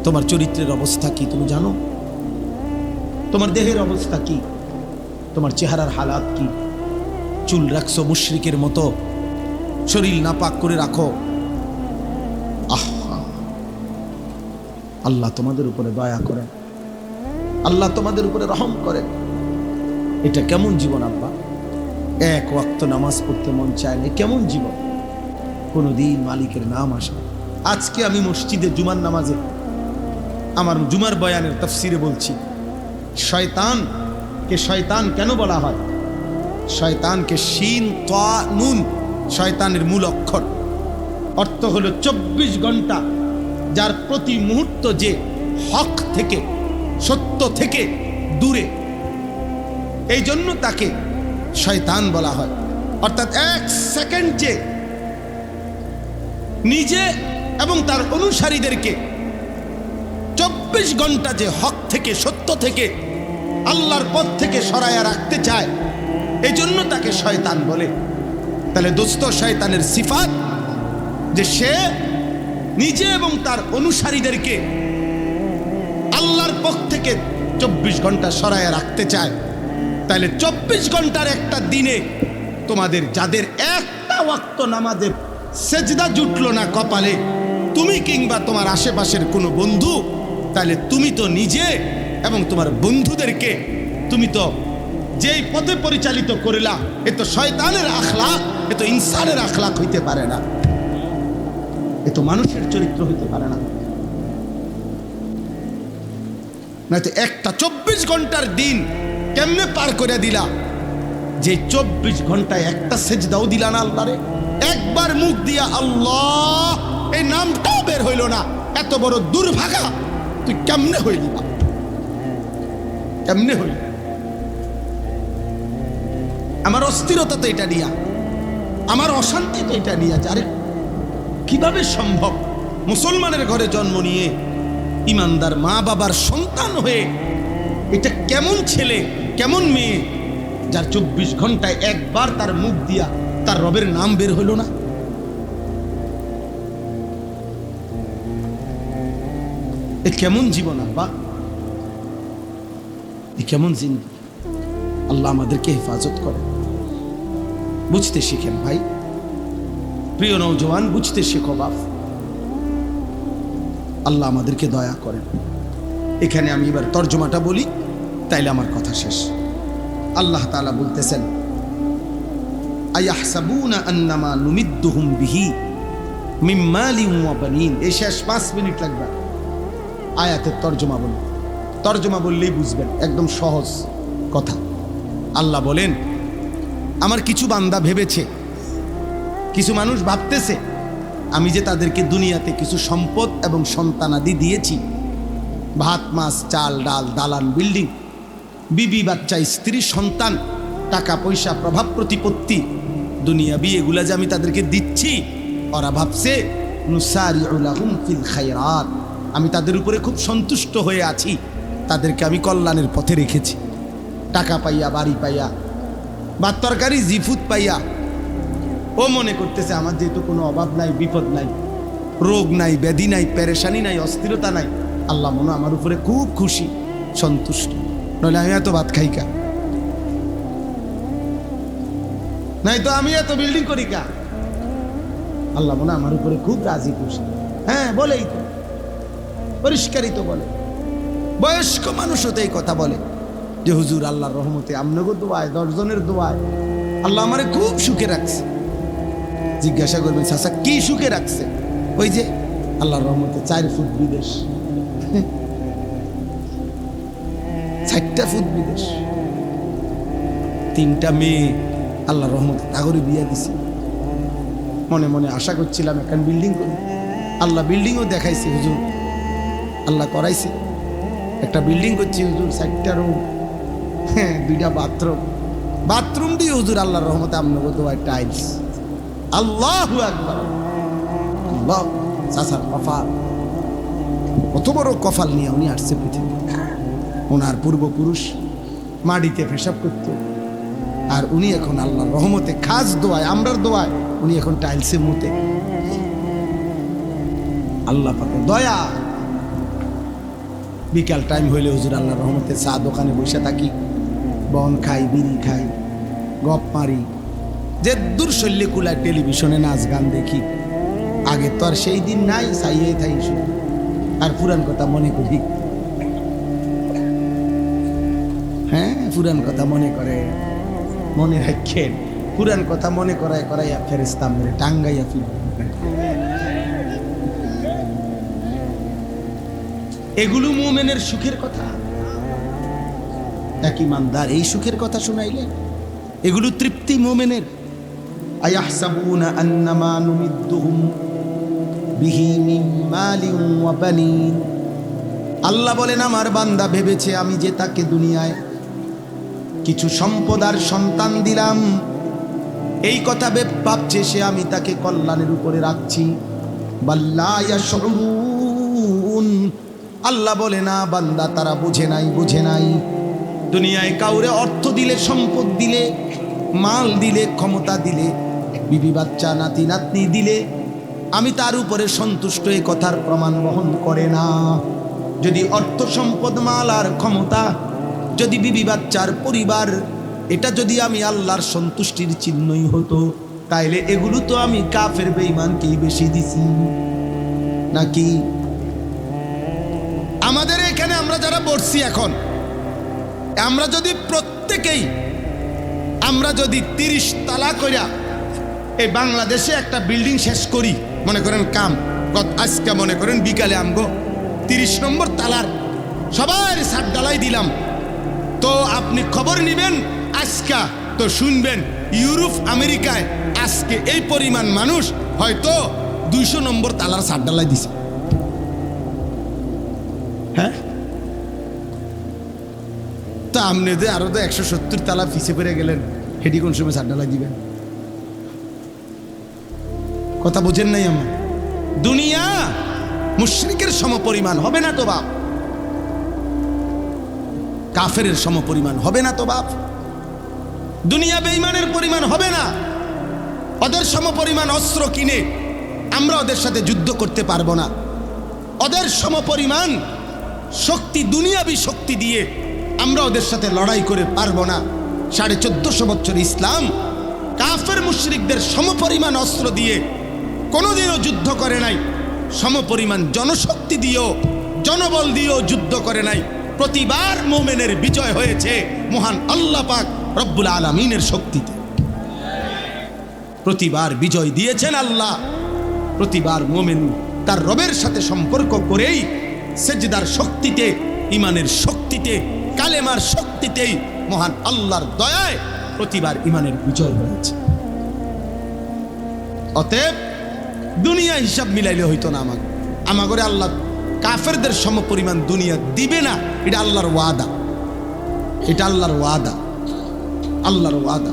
তোমার চরিত্রের অবস্থা কি তুমি জানো? তোমার দেহের অবস্থা কি? তোমার চেহারার হালাত কি? চুল রাখছো মুশরিকের মতো, শরীর নাপাক করে রাখো। আহা, আল্লাহ তোমাদের উপরে দয়া করেন, আল্লাহ তোমাদের উপরে রহম করেন। এটা কেমন জীবন আব্বা? 1 ওয়াক্ত নামাজ পড়তে মন চায় না, কেমন জীবন? কোনদিন মালিকের নাম আসে। আজকে আমি মসজিদে জুমার নামাজে আমার জুমার বয়ানের তাফসিরে বলছি, শয়তানকে শয়তান কেন বলা হয়? শয়তানকে শিন তা নুন, শয়তানের মূল অক্ষর, অর্থ হলো 24 ঘন্টা যার প্রতি মুহূর্ত যে হক থেকে, সত্য থেকে দূরে, এই জন্য তাকে শয়তান বলা হয়। অর্থাৎ 1 সেকেন্ড যে নিজে এবং তার অনুসারীদেরকে 24 ঘন্টা যে হক থেকে, সত্য থেকে, আল্লাহর পথ থেকে সরায়া রাখতে চায়, এই জন্য তাকে শয়তান বলে। তাহলে দোস্ত, শয়তানের সিফাত যে সে নিজে এবং তার অনুসারীদেরকে আল্লাহর পথ থেকে 24 ঘন্টা সরায়া রাখতে চায়। তাহলে 24 ঘন্টার একটা দিনে তোমাদের যাদের একটা ওয়াক্ত নামাজের সেজদা জুটলো না কপালে, তুমি কিংবা তোমার আশেপাশের কোনো বন্ধু, তাহলে তুমি তো নিজে এবং তোমার বন্ধুদেরকে তুমি তো যেই পথে পরিচালিত করিলা, এ তো শয়তানের আখলাক, এ তো ইনসানের আখলাক হইতে পারে না, এ তো মানুষের চরিত্র হইতে পারে না। নয়তো একটা 24 ঘন্টার দিন কেমনে পার করে দিলা যে 24 ঘন্টায় একটা সেজদাও দিলা না আল্লাহরে, একবার মুখ দিয়া আল্লাহ এই নামটাও বের হইল না, এত বড় দুর্ভাগা তুই কেমনে হইলি? কেমনে হইল? আমার অস্থিরতা তো এটা নিয়া, আমার অশান্তি তো এটা নিয়ে। আরে কিভাবে সম্ভব মুসলমানের ঘরে জন্ম নিয়ে ইমানদার মা বাবার সন্তান হয়ে এটা কেমন ছেলে কেমন মেয়ে যার 24 ঘন্টায় একবার তার মুখ দিয়া তার রবের নাম বের হইল না? এ কেমন জীবন আব্বা, এ কেমন জিন্দেগি? আল্লাহ আমাদেরকে হেফাজত করে। বুঝতে শিখেন ভাই, প্রিয় নওজওয়ান, বুঝতে শেখো বাপ। আল্লাহ আমাদেরকে দয়া করেন। এখানে আমি এবার তর্জমাটা বলি, তাইলে আমার কথা শেষ। আল্লাহ তাআলা বলতেছেন, আয়াহসাবুনা আন্নামা নুমিদ্দুহুম বিহি মিন মালিন ওয়া বানিন। এই শেষ 5 মিনিট লাগবে আয়াতের তর্জমা বলি। তর্জমা বললেই বুঝবেন, একদম সহজ কথা। আল্লাহ বলেন, আমার কিছু বান্দা ভেবেছে, কিছু মানুষ ভাবতেছে আমি যে তাদেরকে দুনিয়াতে কিছু সম্পদ এবং সন্তানাদি দিয়েছি, ভাত মাছ চাল ডাল দালান বিল্ডিং, বিবি বাচ্চা স্ত্রী সন্তান, টাকা পয়সা প্রভাব প্রতিপত্তি, দুনিয়াবি এগুলা যে আমি তাদেরকে দিচ্ছি, ওরা ভাবছে নুসারিউ লাহুম ফিল খায়রাত, আমি তাদের উপরে খুব সন্তুষ্ট হয়ে আছি, তাদেরকে আমি কল্যাণের পথে রেখেছি। টাকা পাইয়া, বাড়ি পাইয়া, ভাত তরকারি জিফুত পাইয়া ও মনে করতেছে আমার যেহেতু কোনো অভাব নাই, বিপদ নাই, রোগ নাই, ব্যাধি নাই, পেরেশানি নাই, অস্থিরতা নাই, আল্লাহ মনে আমার উপরে খুব খুশি, সন্তুষ্ট, নইলে আমি এত ভাত খাই কা, নাই তো আমি এত বিল্ডিং করি কা। আল্লাহ মনে আমার উপরে খুব রাজি খুশি। হ্যাঁ, বলেই তো, পরিষ্কারই তো বলে। বয়স্ক মানুষও তো এই কথা বলে যে হুজুর আল্লাহর রহমতে আমনগো দোয়ায়, 10 জনের দোয়ায় আল্লাহ আমারে খুব সুখে রাখছে। জিজ্ঞাসা করবেন চাচা কি সুখে রাখছে? ওই যে আল্লাহর রহমতে 4 ফুট বিদেশ, 4টা ফুট বিদেশ, 3টা মেয়ে আল্লাহর রহমতে তাগরে বিয়ে দিছি। মনে মনে আশা করছিলাম এখন বিল্ডিং করি, আল্লাহ বিল্ডিংও দেখাইছে হুজুর, আল্লাহ করাইছে। একটা বিল্ডিং করছি হুজুর, 4টা রুম, 2টা বাথরুম, বাথরুম দিয়ে হুজুর আল্লাহর রহমতে আমনগো দোয়ায় টাইলস। আল্লাহু আকবার। আল্লাহ চাচার কপাল, কত বড় কপাল নিয়ে উনি আসছে পৃথিবী। ওনার পূর্বপুরুষ মাটিতে পেশাব করত, আর উনি এখন আল্লাহর রহমতে খাস দোয়ায়, আমরার দোয়ায় উনি এখন টাইলসে মুতে। আল্লাহ পাকের দয়া। বিকাল টাইম হইলে হুজুর আল্লাহর রহমতে চা দোকানে বসে থাকি, বন খাই, বিড়ি খাই, গপ মারি, যে দূর শৈল্যে কুলায় টেলিভিশনে নাচ গান দেখি। আগে তো আর সেই দিন নাই, চাইয়ে থাই শুধু আর পুরান কথা মনে করি। হ্যাঁ, পুরান কথা মনে করে, মনে রাখেন, পুরান কথা মনে করায় করাইয়া ফেরেশতা মেরে টাঙ্গাইয়া ফির। এগুলো মুমিনের সুখের কথা। এক ইমানদার এই সুখের কথা শুনাইলে এগুলো তৃপ্তি মুমিনের। আয়াহসাবুনা আন্নামা নুমিদ্দুহুম বিহি মিন মালিন ওয়া বানিন। আল্লাহ বলেন আমার বান্দা ভেবেছে আমি যে তাকে দুনিয়ায় কিছু সম্পদ আর সন্তান দিলাম, এই কথা ভাবছে সে আমি তাকে কল্যাণের উপরে রাখছি। বাল্লা ইয়াশউরুন। আল্লাহ বলে না বান্দা, তারা বুঝে নাই, বুঝে নাই। দুনিয়ায় কাউরে অর্থ দিলে, সম্পদ দিলে, মাল দিলে, ক্ষমতা দিলে, বিবি বাচ্চা নাতি নাতনি দিলে আমি তার উপরে সন্তুষ্ট, এই কথার প্রমাণ বহন করে না। যদি অর্থ সম্পদ, মাল আর ক্ষমতা, যদি বিবি বাচ্চার পরিবার, এটা যদি আমি আল্লাহর সন্তুষ্টির চিহ্নই হতো, তাইলে এগুলো তো আমি কাফের বেঈমানকেই বেশি দিছি নাকি? আমাদের এখানে আমরা যারা বসছি এখন, আমরা যদি প্রত্যেকেই আমরা যদি 30 তালা কইরা এই বাংলাদেশে একটা বিল্ডিং শেষ করি, মনে করেন কাম আজকে মনে করেন বিকালে আমগো 30 নম্বর তালার সবাই ছাদ ঢালাই দিলাম, তো আপনি খবর নিবেন আজকা তো শুনবেন ইউরোপ আমেরিকায় আজকে এই পরিমাণ মানুষ হয়তো 200 নম্বর তালার সাড্ডালাই দিছে। হ্যাঁ, তো আপনি যে আরো তো 170 তালা পিছে পড়ে গেলেন, হেডি কোন সময় সাড্ডালাই দিবেন? কথা বুঝেন নাই আমার? দুনিয়া মুশরিকের সমপরিমাণ হবে না তো বাপ, কাফেরের সমপরিমাণ হবে না তো বাপ, দুনিয়া বেঈমানের পরিমাণ হবে না। ওদের সমপরিমাণ অস্ত্র কিনে আমরা ওদের সাথে যুদ্ধ করতে পারবো না। ওদের সমপরিমাণ শক্তি, দুনিয়াবী শক্তি দিয়ে আমরা ওদের সাথে লড়াই করে পারবো না। 1450 বছর ইসলাম কাফের মুশরিকদের সমপরিমাণ অস্ত্র দিয়ে কোনোদিনও যুদ্ধ করে নাই, সমপরিমাণ জনশক্তি দিয়েও জনবল দিয়েও যুদ্ধ করে নাই। প্রতিবার মুমিনের বিজয় হয়েছে মহান আল্লাহ পাক রব্বুল আলামিনের শক্তিতে। প্রতিবার বিজয় দিয়েছেন আল্লাহ। প্রতিবার মুমিন তার রবের সাথে সম্পর্ক করেই সেজদার শক্তিতে, ইমানের শক্তিতে, কালেমার শক্তিতেই মহান আল্লাহর দয়ায় প্রতিবার ইমানের বিজয় হয়েছে। অতএব দুনিয়া হিসাব মিলাইলে হইতো না। আমাগরে আল্লাহ কাফেরদের সমপরিমাণ দুনিয়া দিবে না, এটা আল্লাহর ওয়াদা, এটা আল্লাহর ওয়াদা, আল্লাহর ওয়াদা।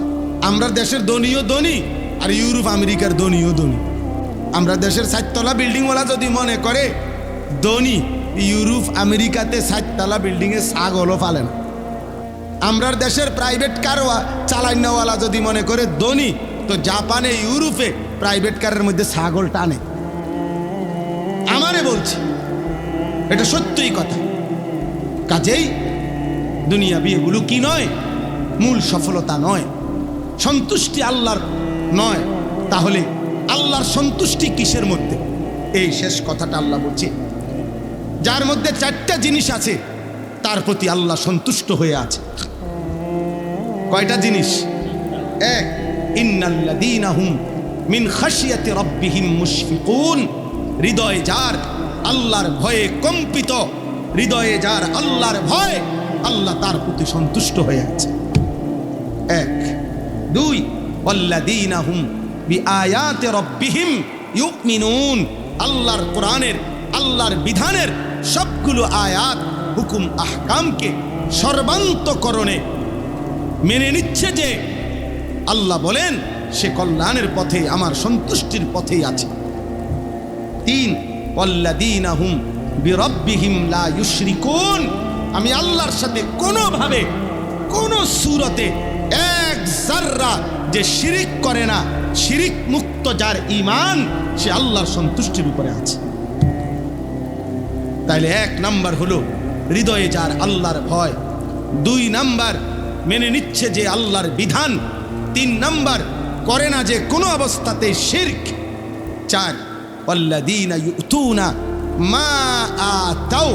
আমরা দেশের ধনীও ধনী আর ইউরোপ আমেরিকার ধনীও ধনী। আমরা দেশের 7 তলা বিল্ডিংওয়ালা যদি মনে করে ধনী, ইউরোপ আমেরিকাতে 7 তলা বিল্ডিংয়ে ছাগলও ফালে না। আমরা দেশের প্রাইভেট কার চালাইনাওয়ালা যদি মনে করে ধনী, তো জাপানে ইউরোপে প্রাইভেট কারের মধ্যে ছাগল টানে। আমারে বলছি, এটা সত্যই কথা। কাজেই দুনিয়াবি এগুলো কি নয়, মূল সফলতা নয়, সন্তুষ্টি আল্লাহর নয়। তাহলে আল্লাহর সন্তুষ্টি কিসের মধ্যে? এই শেষ কথাটা আল্লাহ বলছে, যার মধ্যে 4টা জিনিস আছে তার প্রতি আল্লাহ সন্তুষ্ট হয়ে আছে। কয়টা জিনিস? 1, ইন্নাল্লাযীনা হুম মিন খাশিয়াতি রাব্বিহিম মুশফিকুন। হৃদয় যার আল্লাহর ভয়ে কম্পিত, হৃদয়ে যার আল্লাহর ভয়, আল্লাহ তার প্রতি সন্তুষ্ট হয়ে আছে। 1, 2, ওয়াল্লাযীনা হুম বিআয়াতি রাব্বিহিম ইউমিনুন। আল্লাহর কোরআনের, আল্লাহর বিধানের সবগুলো আয়াত, হুকুম, আহকামকে সর্বান্তকরণে মেনে নিচ্ছে যে আল্লাহ বলেন সে কল্যাণের পথে, আমার সন্তুষ্টির পথেই আছে। 3, ওয়াল্লাযীনা হুম বিরাব্বিহিম লা ইউশরিকুন। আমি আল্লাহর সাথে কোনোভাবে, কোনো সূরতে এক যাররা যে শিরিক করে না, শিরিক মুক্ত যার ঈমান, সে আল্লাহর সন্তুষ্টির উপরে আছে। তাইলে 1 নাম্বার হলো হৃদয়ে যার আল্লাহর ভয়, 2 নাম্বার মেনে নিচ্ছে যে আল্লাহর বিধান, 3 নাম্বার করে না যে কোনো অবস্থাতে শিরক, 4, ওয়াল্লাযীনা ইউতুনা মা আতাও।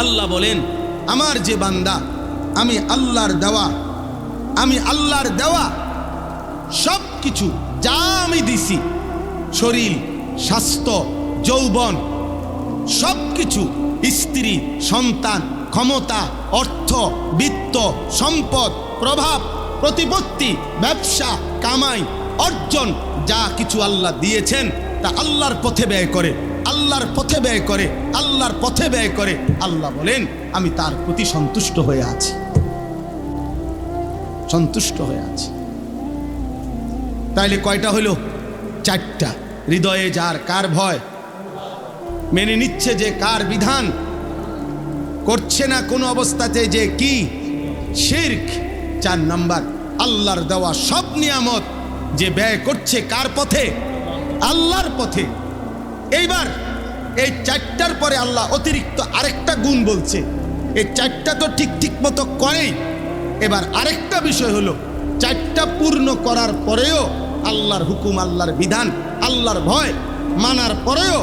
আল্লাহ বলেন আমার যে বান্দা, আমি আল্লাহর দেওয়া সব কিছু যা আমি দিছি, শরীর, স্বাস্থ্য, যৌবন, সব কিছু, স্ত্রী, সন্তান, ক্ষমতা, অর্থ, বিত্ত, সম্পদ, প্রভাব, প্রতিপত্তি, ব্যবসা, কামাই, অর্জন, যা কিছু আল্লাহ দিয়েছেন তা আল্লাহর পথে ব্যয় করে, আল্লাহর পথে ব্যয় করে, আল্লাহর পথে ব্যয় করে। আল্লাহ বলেন আমি তার প্রতি সন্তুষ্ট হয়ে আছি, সন্তুষ্ট হয়ে আছি। তাইলে কয়টা হলো? 4টা। হৃদয়ে যার কার ভয়, মেনে নিচ্ছে যে কার বিধান, করছে না কোনো অবস্থাতে যে কি শিরক। 4 নাম্বার আল্লাহর দেওয়া সব নিয়ামত যে ব্যয় করছে কার পথে? আল্লাহর পথে। এইবার এই 4টার পরে আল্লাহ অতিরিক্ত আরেকটা গুণ বলছে। এই 4টা তো ঠিক মতো করেই। এবার আরেকটা বিষয় হলো, 4টা পূর্ণ করার পরেও আল্লাহর হুকুম, আল্লাহর বিধান, আল্লাহর ভয় মানার পরেও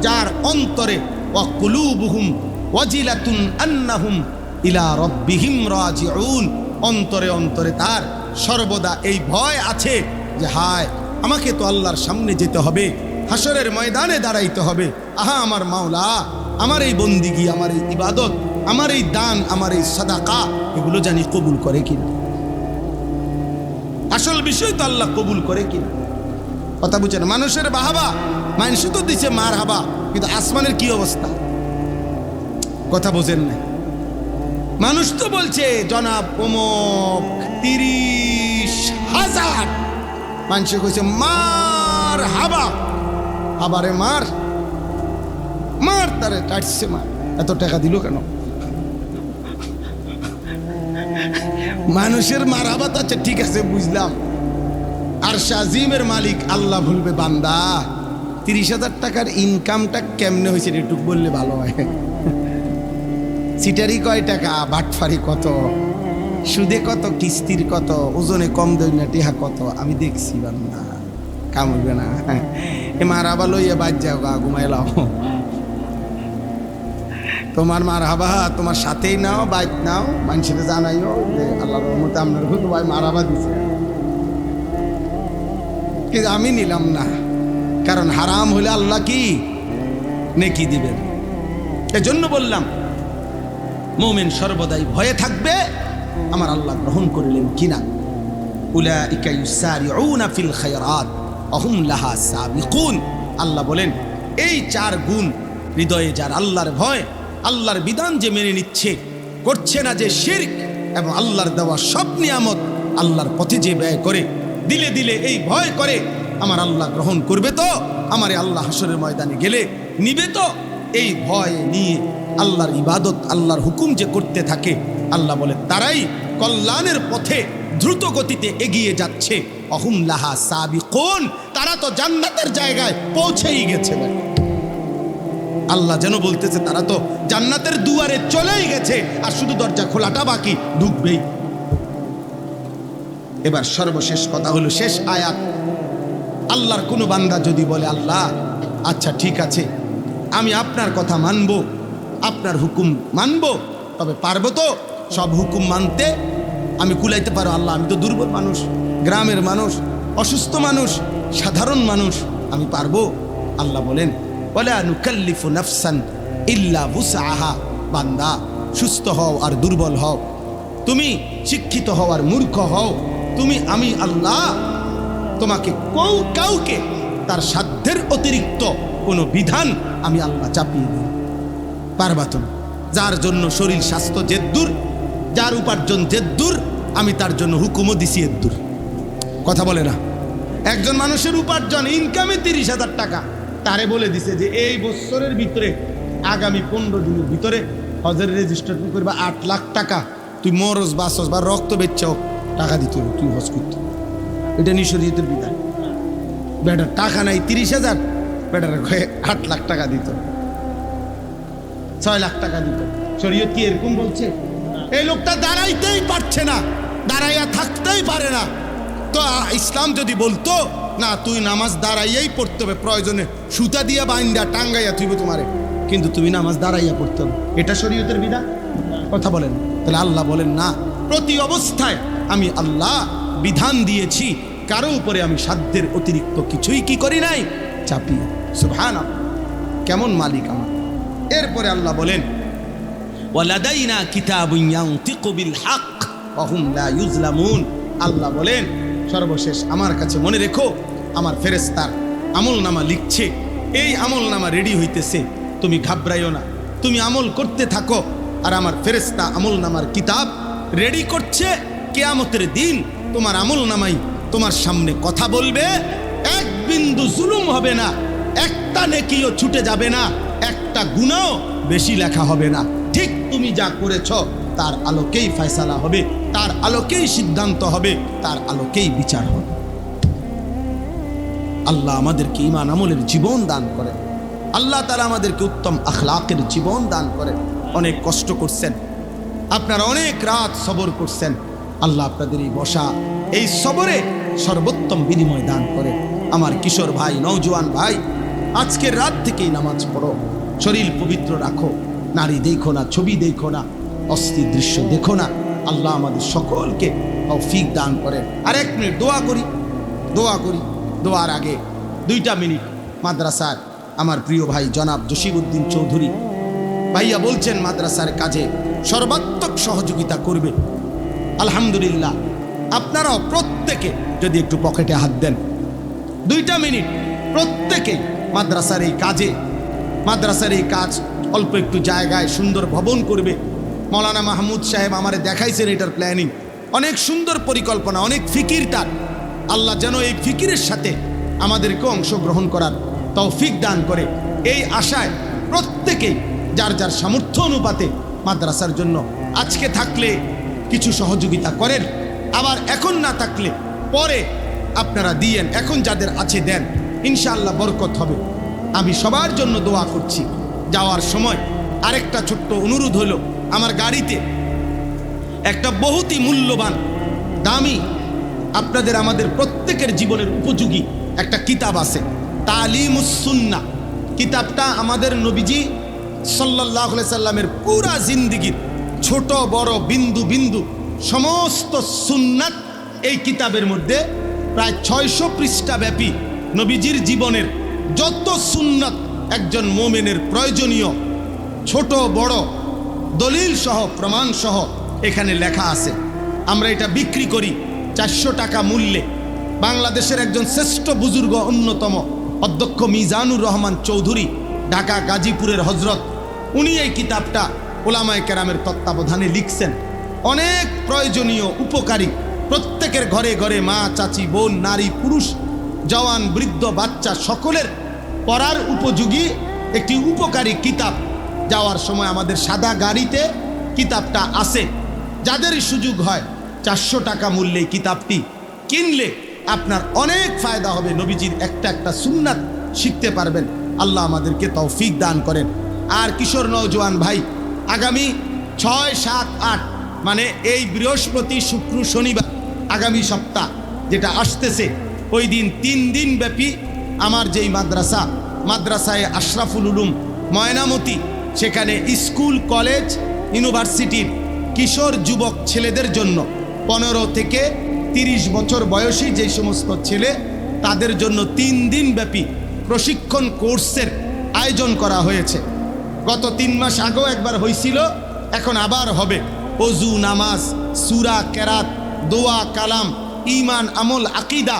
যার অন্তরে ওয়াকুলুবুহুম ওয়াজিলাতুন আন্নাহুম ইলা রাব্বিহিম রাজিউন, অন্তরে অন্তরে তার সর্বদা এই ভয় আছে যে হায় আমাকে তো আল্লাহর সামনে যেতে হবে, হাসরের ময়দানে দাঁড়াইতে হবে। আহা আমার মাওলা, আমার এই বন্দিগি, আমার এই ইবাদত, আমার এই দান, আমার এই সাদাকা, এগুলো জানি কবুল করে কিনা। আসল বিষয় তো আল্লাহ কবুল করে কিনা। কথা বুঝছেন? মানুষের বাহাবা মানুষ তো দিচ্ছে মার হাবা, কিন্তু আসমানের কি অবস্থা কথা বোঝেন না। মানুষ তো বলছে জনাব অমুক 30,000, মানুষ কইছে মার হাবা, হাবারে মার মার, তারে কাটছে মার। এত টাকা দিল কেন? মানুষের মার হাবা তো আচ্ছা ঠিক আছে বুঝলাম, আর শাজিমের মালিক আল্লাহ বলবে বান্দা 30,000 টাকার ইনকামটা কেমনে হয়েছে একটু বললে ভালো হয়। সিটারি কয় টাকা, বাটফারি কত, সুদে কত, কিস্তির কত, ওজনে কম দেয় না টিহা কত, আমি দেখছি বান্দা কাম হইবে না। এ মার হাবা লইয়া বাদ যাও গা, ঘুমাইলাম। তোমার মার হাবা তোমার সাথেই নাও, বাইক নাও, মানুষের জানাইও যে আল্লাহর রহমতে আপনার তো ভাই মার হাবা দিছে, কিন্তু আমি নিলাম না, কারণ হারাম হলে আল্লাহ কি নেকি দিবেন। এজন্য বললাম মুমিন সর্বদাই ভয়ে থাকবে আমার আল্লাহ গ্রহণ করলেন কিনা। উলাইকা ইউসারিউনা ফিল খায়রাত ওয়া হুম লাহা সাবিকুন। আল্লাহ বলেন এই 4 গুণ হৃদয়ে যার আল্লাহর ভয়, আল্লাহর বিধান যে মেনে নিচ্ছে, করছে না যে শিরক, এবং আল্লাহর দেওয়া সব নিয়ামত আল্লাহর পথে যে ব্যয় করে, দিলে দিলে এই ভয় করে আমার আল্লাহ গ্রহণ করবে তো, আমারে আল্লাহ হাসরের ময়দানে গেলে নিবে তো, এই ভয় নিয়ে আল্লাহর ইবাদত, আল্লাহর হুকুম যে করতে থাকে, আল্লাহ বলে তারাই কল্যাণের পথে দ্রুত গতিতে এগিয়ে যাচ্ছে। অহুম লাহা সাবিকুন, তারা তো জান্নাতের জায়গায় পৌঁছেই গেছে। আল্লাহ যেন বলতেছে তারা তো জান্নাতের দুয়ারে চলেই গেছে, আর শুধু দরজা খোলাটা বাকি, ঢুকবেই। এবার সর্বশেষ কথা হলো শেষ আয়াত। আল্লাহর কোনো বান্দা যদি বলে আল্লাহ আচ্ছা ঠিক আছে আমি আপনার কথা মানবো, আপনার হুকুম মানবো, তবে পারবো তো সব হুকুম মানতে? আমি কুলাইতে পারো আল্লাহ, আমি তো দুর্বল মানুষ, গ্রামের মানুষ, অসুস্থ মানুষ, সাধারণ মানুষ, আমি পারবো? আল্লাহ বলেন ওয়ালা নুকাল্লিফু নাফসান ইল্লা বুসআহা। বান্দা সুস্থ হও আর দুর্বল হও, তুমি শিক্ষিত হও আর মূর্খ হও, তুমি আমি আল্লাহ তোমাকে কাউকে তার সাধ্যের অতিরিক্ত কোনো বিধান আমি আল্লাহ চাপিয়ে দিই পারবা তুমি। যার জন্য শরীর স্বাস্থ্য জেদ্দুর, যার উপার্জন জেদ্দুর, আমি তার জন্য হুকুমও দিছি এদ্দুর। কথা বলে না? একজন মানুষের উপার্জন ইনকামে 30,000 টাকা, তারে বলে দিছে যে এই বছরের ভিতরে আগামী 15 দিনের ভিতরে হজের রেজিস্ট্রেশন করবা 8 লাখ টাকা, তুই মরস বাসস বা রক্ত বেচ্ছাও টাকা দিতে হবে, তুই হজ করতে। এটা নিঃশরীয়তের বিধান। বেটার টাকা নাই 30,000, বেটার 8 লাখ টাকা দিত, 6 লাখ টাকা দিত। শরীয়ত কি এরকম বলছে? এই লোকটা দাঁড়াইতেই পারছে না, দাঁড়াইয়া থাকতেই পারে না, তো ইসলাম যদি বলতো না তুই নামাজ দাঁড়াইয়াই পড়তে হবে, প্রয়োজনে সুতা দিয়া বাইন্দা টাঙ্গাইয়া তুইব তোমারে, কিন্তু তুমি নামাজ দাঁড়াইয়া পড়তে হবে, এটা শরীয়তের বিধান? কথা বলেন। তাহলে আল্লাহ বলেন না, প্রতি অবস্থায় আমি আল্লাহ বিধান দিয়েছি, কারো উপরে আমি সাধ্যের অতিরিক্ত কিছুই কি করি নাই, চাপিয়ে। সুবহানাল্লাহ, কেমন মালিক আমার। এরপরে আল্লাহ বলেন ওয়ালাদাইনা কিতাবুন ইয়ানতিকু বিল হক ওয়া হুম লা ইউজলামুন। আল্লাহ বলেন সর্বশেষ আমার কাছে মনে রেখো আমার ফেরেশতার আমলনামা লিখছে, এই আমলনামা রেডি হইতেছে, তুমি ঘাবড়াইও না, তুমি আমল করতে থাকো, আর আমার ফেরেশতা আমলনামার কিতাব রেডি করছে। কিয়ামতের দিন তোমার আমলনামাই তোমার সামনে কথা বলবে, এক বিন্দু জুলুম হবে না, একটা নেকিও ছুটে যাবে না, একটা গুনাহও বেশি লেখা হবে না। ঠিক তুমি যা করেছ তার আলোকেই ফয়সালা হবে, তার আলোকেই সিদ্ধান্ত হবে, তার আলোকেই বিচার হবে। আল্লাহ আমাদেরকে ঈমান আমলের জীবন দান করেন, আল্লাহ তাআলা আমাদেরকে উত্তম আখলাকের জীবন দান করেন। অনেক কষ্ট করছেন আপনারা, অনেক রাত সবর করছেন, আল্লাহ আপনাদের এই বসা, এই সবরে সর্বোত্তম বিনিময় দান করে। আমার কিশোর ভাই, নওজোয়ান ভাই, আজকের রাত থেকেই নামাজ পড়ো, শরীর পবিত্র রাখো, নারী দেখো না, ছবি দেখো না, অস্থির দৃশ্য দেখো না। আল্লাহ আমাদের সকলকে তৌফিক দান করেন। আর 1 মিনিট দোয়া করি, দোয়ার আগে 2টা মিনিট মাদ্রাসার আমার প্রিয় ভাই জনাব জসিমউদ্দিন চৌধুরী ভাইয়া বলছেন মাদ্রাসার কাজে সর্বাত্মক সহযোগিতা করবে। আলহামদুলিল্লাহ আপনারাও প্রত্যেকে যদি একটু পকেটে হাত দেন 2 মিনিট প্রত্যেকে মাদ্রাসার এই কাজে, মাদ্রাসার এই কাজ অল্প একটু জায়গায় সুন্দর ভবন করবে। মৌলানা মাহমুদ সাহেব আমারে দেখাইছেন এটার প্ল্যানিং, অনেক সুন্দর পরিকল্পনা, অনেক ফিকির তার। আল্লাহ যেন এই ফিকিরের সাথে আমাদেরকে অংশগ্রহণ করার তৌফিক দান করে, এই আশায় প্রত্যেকেই যার যার সামর্থ্য অনুপাতে মাদ্রাসার জন্য আজকে থাকলে কিছু সহযোগিতা করেন, আবার এখন না থাকলে পরে আপনারা দিয়েন, এখন যাদের আছে দেন, ইনশাআল্লাহ বরকত হবে। আমি সবার জন্য দোয়া করছি। যাওয়ার সময় আরেকটা ছোট্ট অনুরোধ হলো, আমার গাড়িতে একটা বহুতই মূল্যবান দামি আপনাদের আমাদের প্রত্যেকের জীবনের উপযোগী একটা কিতাব আছে, তালিমুস সুন্নাহ। কিতাবটা আমাদের নবীজি সাল্লাল্লাহু আলাইহি সাল্লামের পুরা জিন্দেগির ছোট বড় বিন্দু বিন্দু সমস্ত সুন্নাত এই কিতাবের মধ্যে প্রায় 600 পৃষ্ঠা ব্যাপী নবীজির জীবনের যত সুন্নাত একজন মোমেনের প্রয়োজনীয় ছোট বড় দলিল সহ প্রমাণ সহ এখানে লেখা আছে। আমরা এটা বিক্রি করি 400 টাকা মূল্যে। বাংলাদেশের একজন শ্রেষ্ঠ বুজুর্গ অন্যতম অধ্যক্ষ মিজানুর রহমান চৌধুরী, ঢাকা গাজীপুরের হজরত, উনি এই কিতাবটা ওলামায়ে কেরামের তত্ত্বাবধানে লিখছেন। অনেক প্রয়োজনীয় উপকারী, প্রত্যেকের ঘরে ঘরে মা চাচি বোন নারী পুরুষ জওয়ান বৃদ্ধ বাচ্চা সকলের পড়ার উপযোগী একটি উপকারী কিতাব। যাওয়ার সময় আমাদের সাদা গাড়িতে কিতাবটা আছে। যাদেরই সুযোগ হয় 400 টাকা মূল্যে কিতাবটি কিনলে আপনার অনেক ফায়দা হবে। নবীজির একটা একটা সুন্নাত শিখতে পারবেন। আল্লাহ আমাদেরকে তৌফিক দান করেন। আর কিশোর নওজোয়ান ভাই, আগামী 6, 7, 8 মানে এই বৃহস্পতি শুক্র শনিবার আগামী সপ্তাহ যেটা আসতেছে, ওই দিন 3 দিন ব্যাপী আমার যেই মাদ্রাসায় আশরাফুল উলুম ময়নামতি, সেখানে স্কুল কলেজ ইউনিভার্সিটির কিশোর যুবক ছেলেদের জন্য 15 থেকে 30 বছর বয়সী যেই সমস্ত ছেলে, তাদের জন্য 3 দিন ব্যাপী প্রশিক্ষণ কোর্সের আয়োজন করা হয়েছে। গত 3 মাস আগেও একবার হয়েছিল, এখন আবার হবে। অজু নামাজ, সূরা কেরাত, দোয়া কালাম, ঈমান আমল আকিদা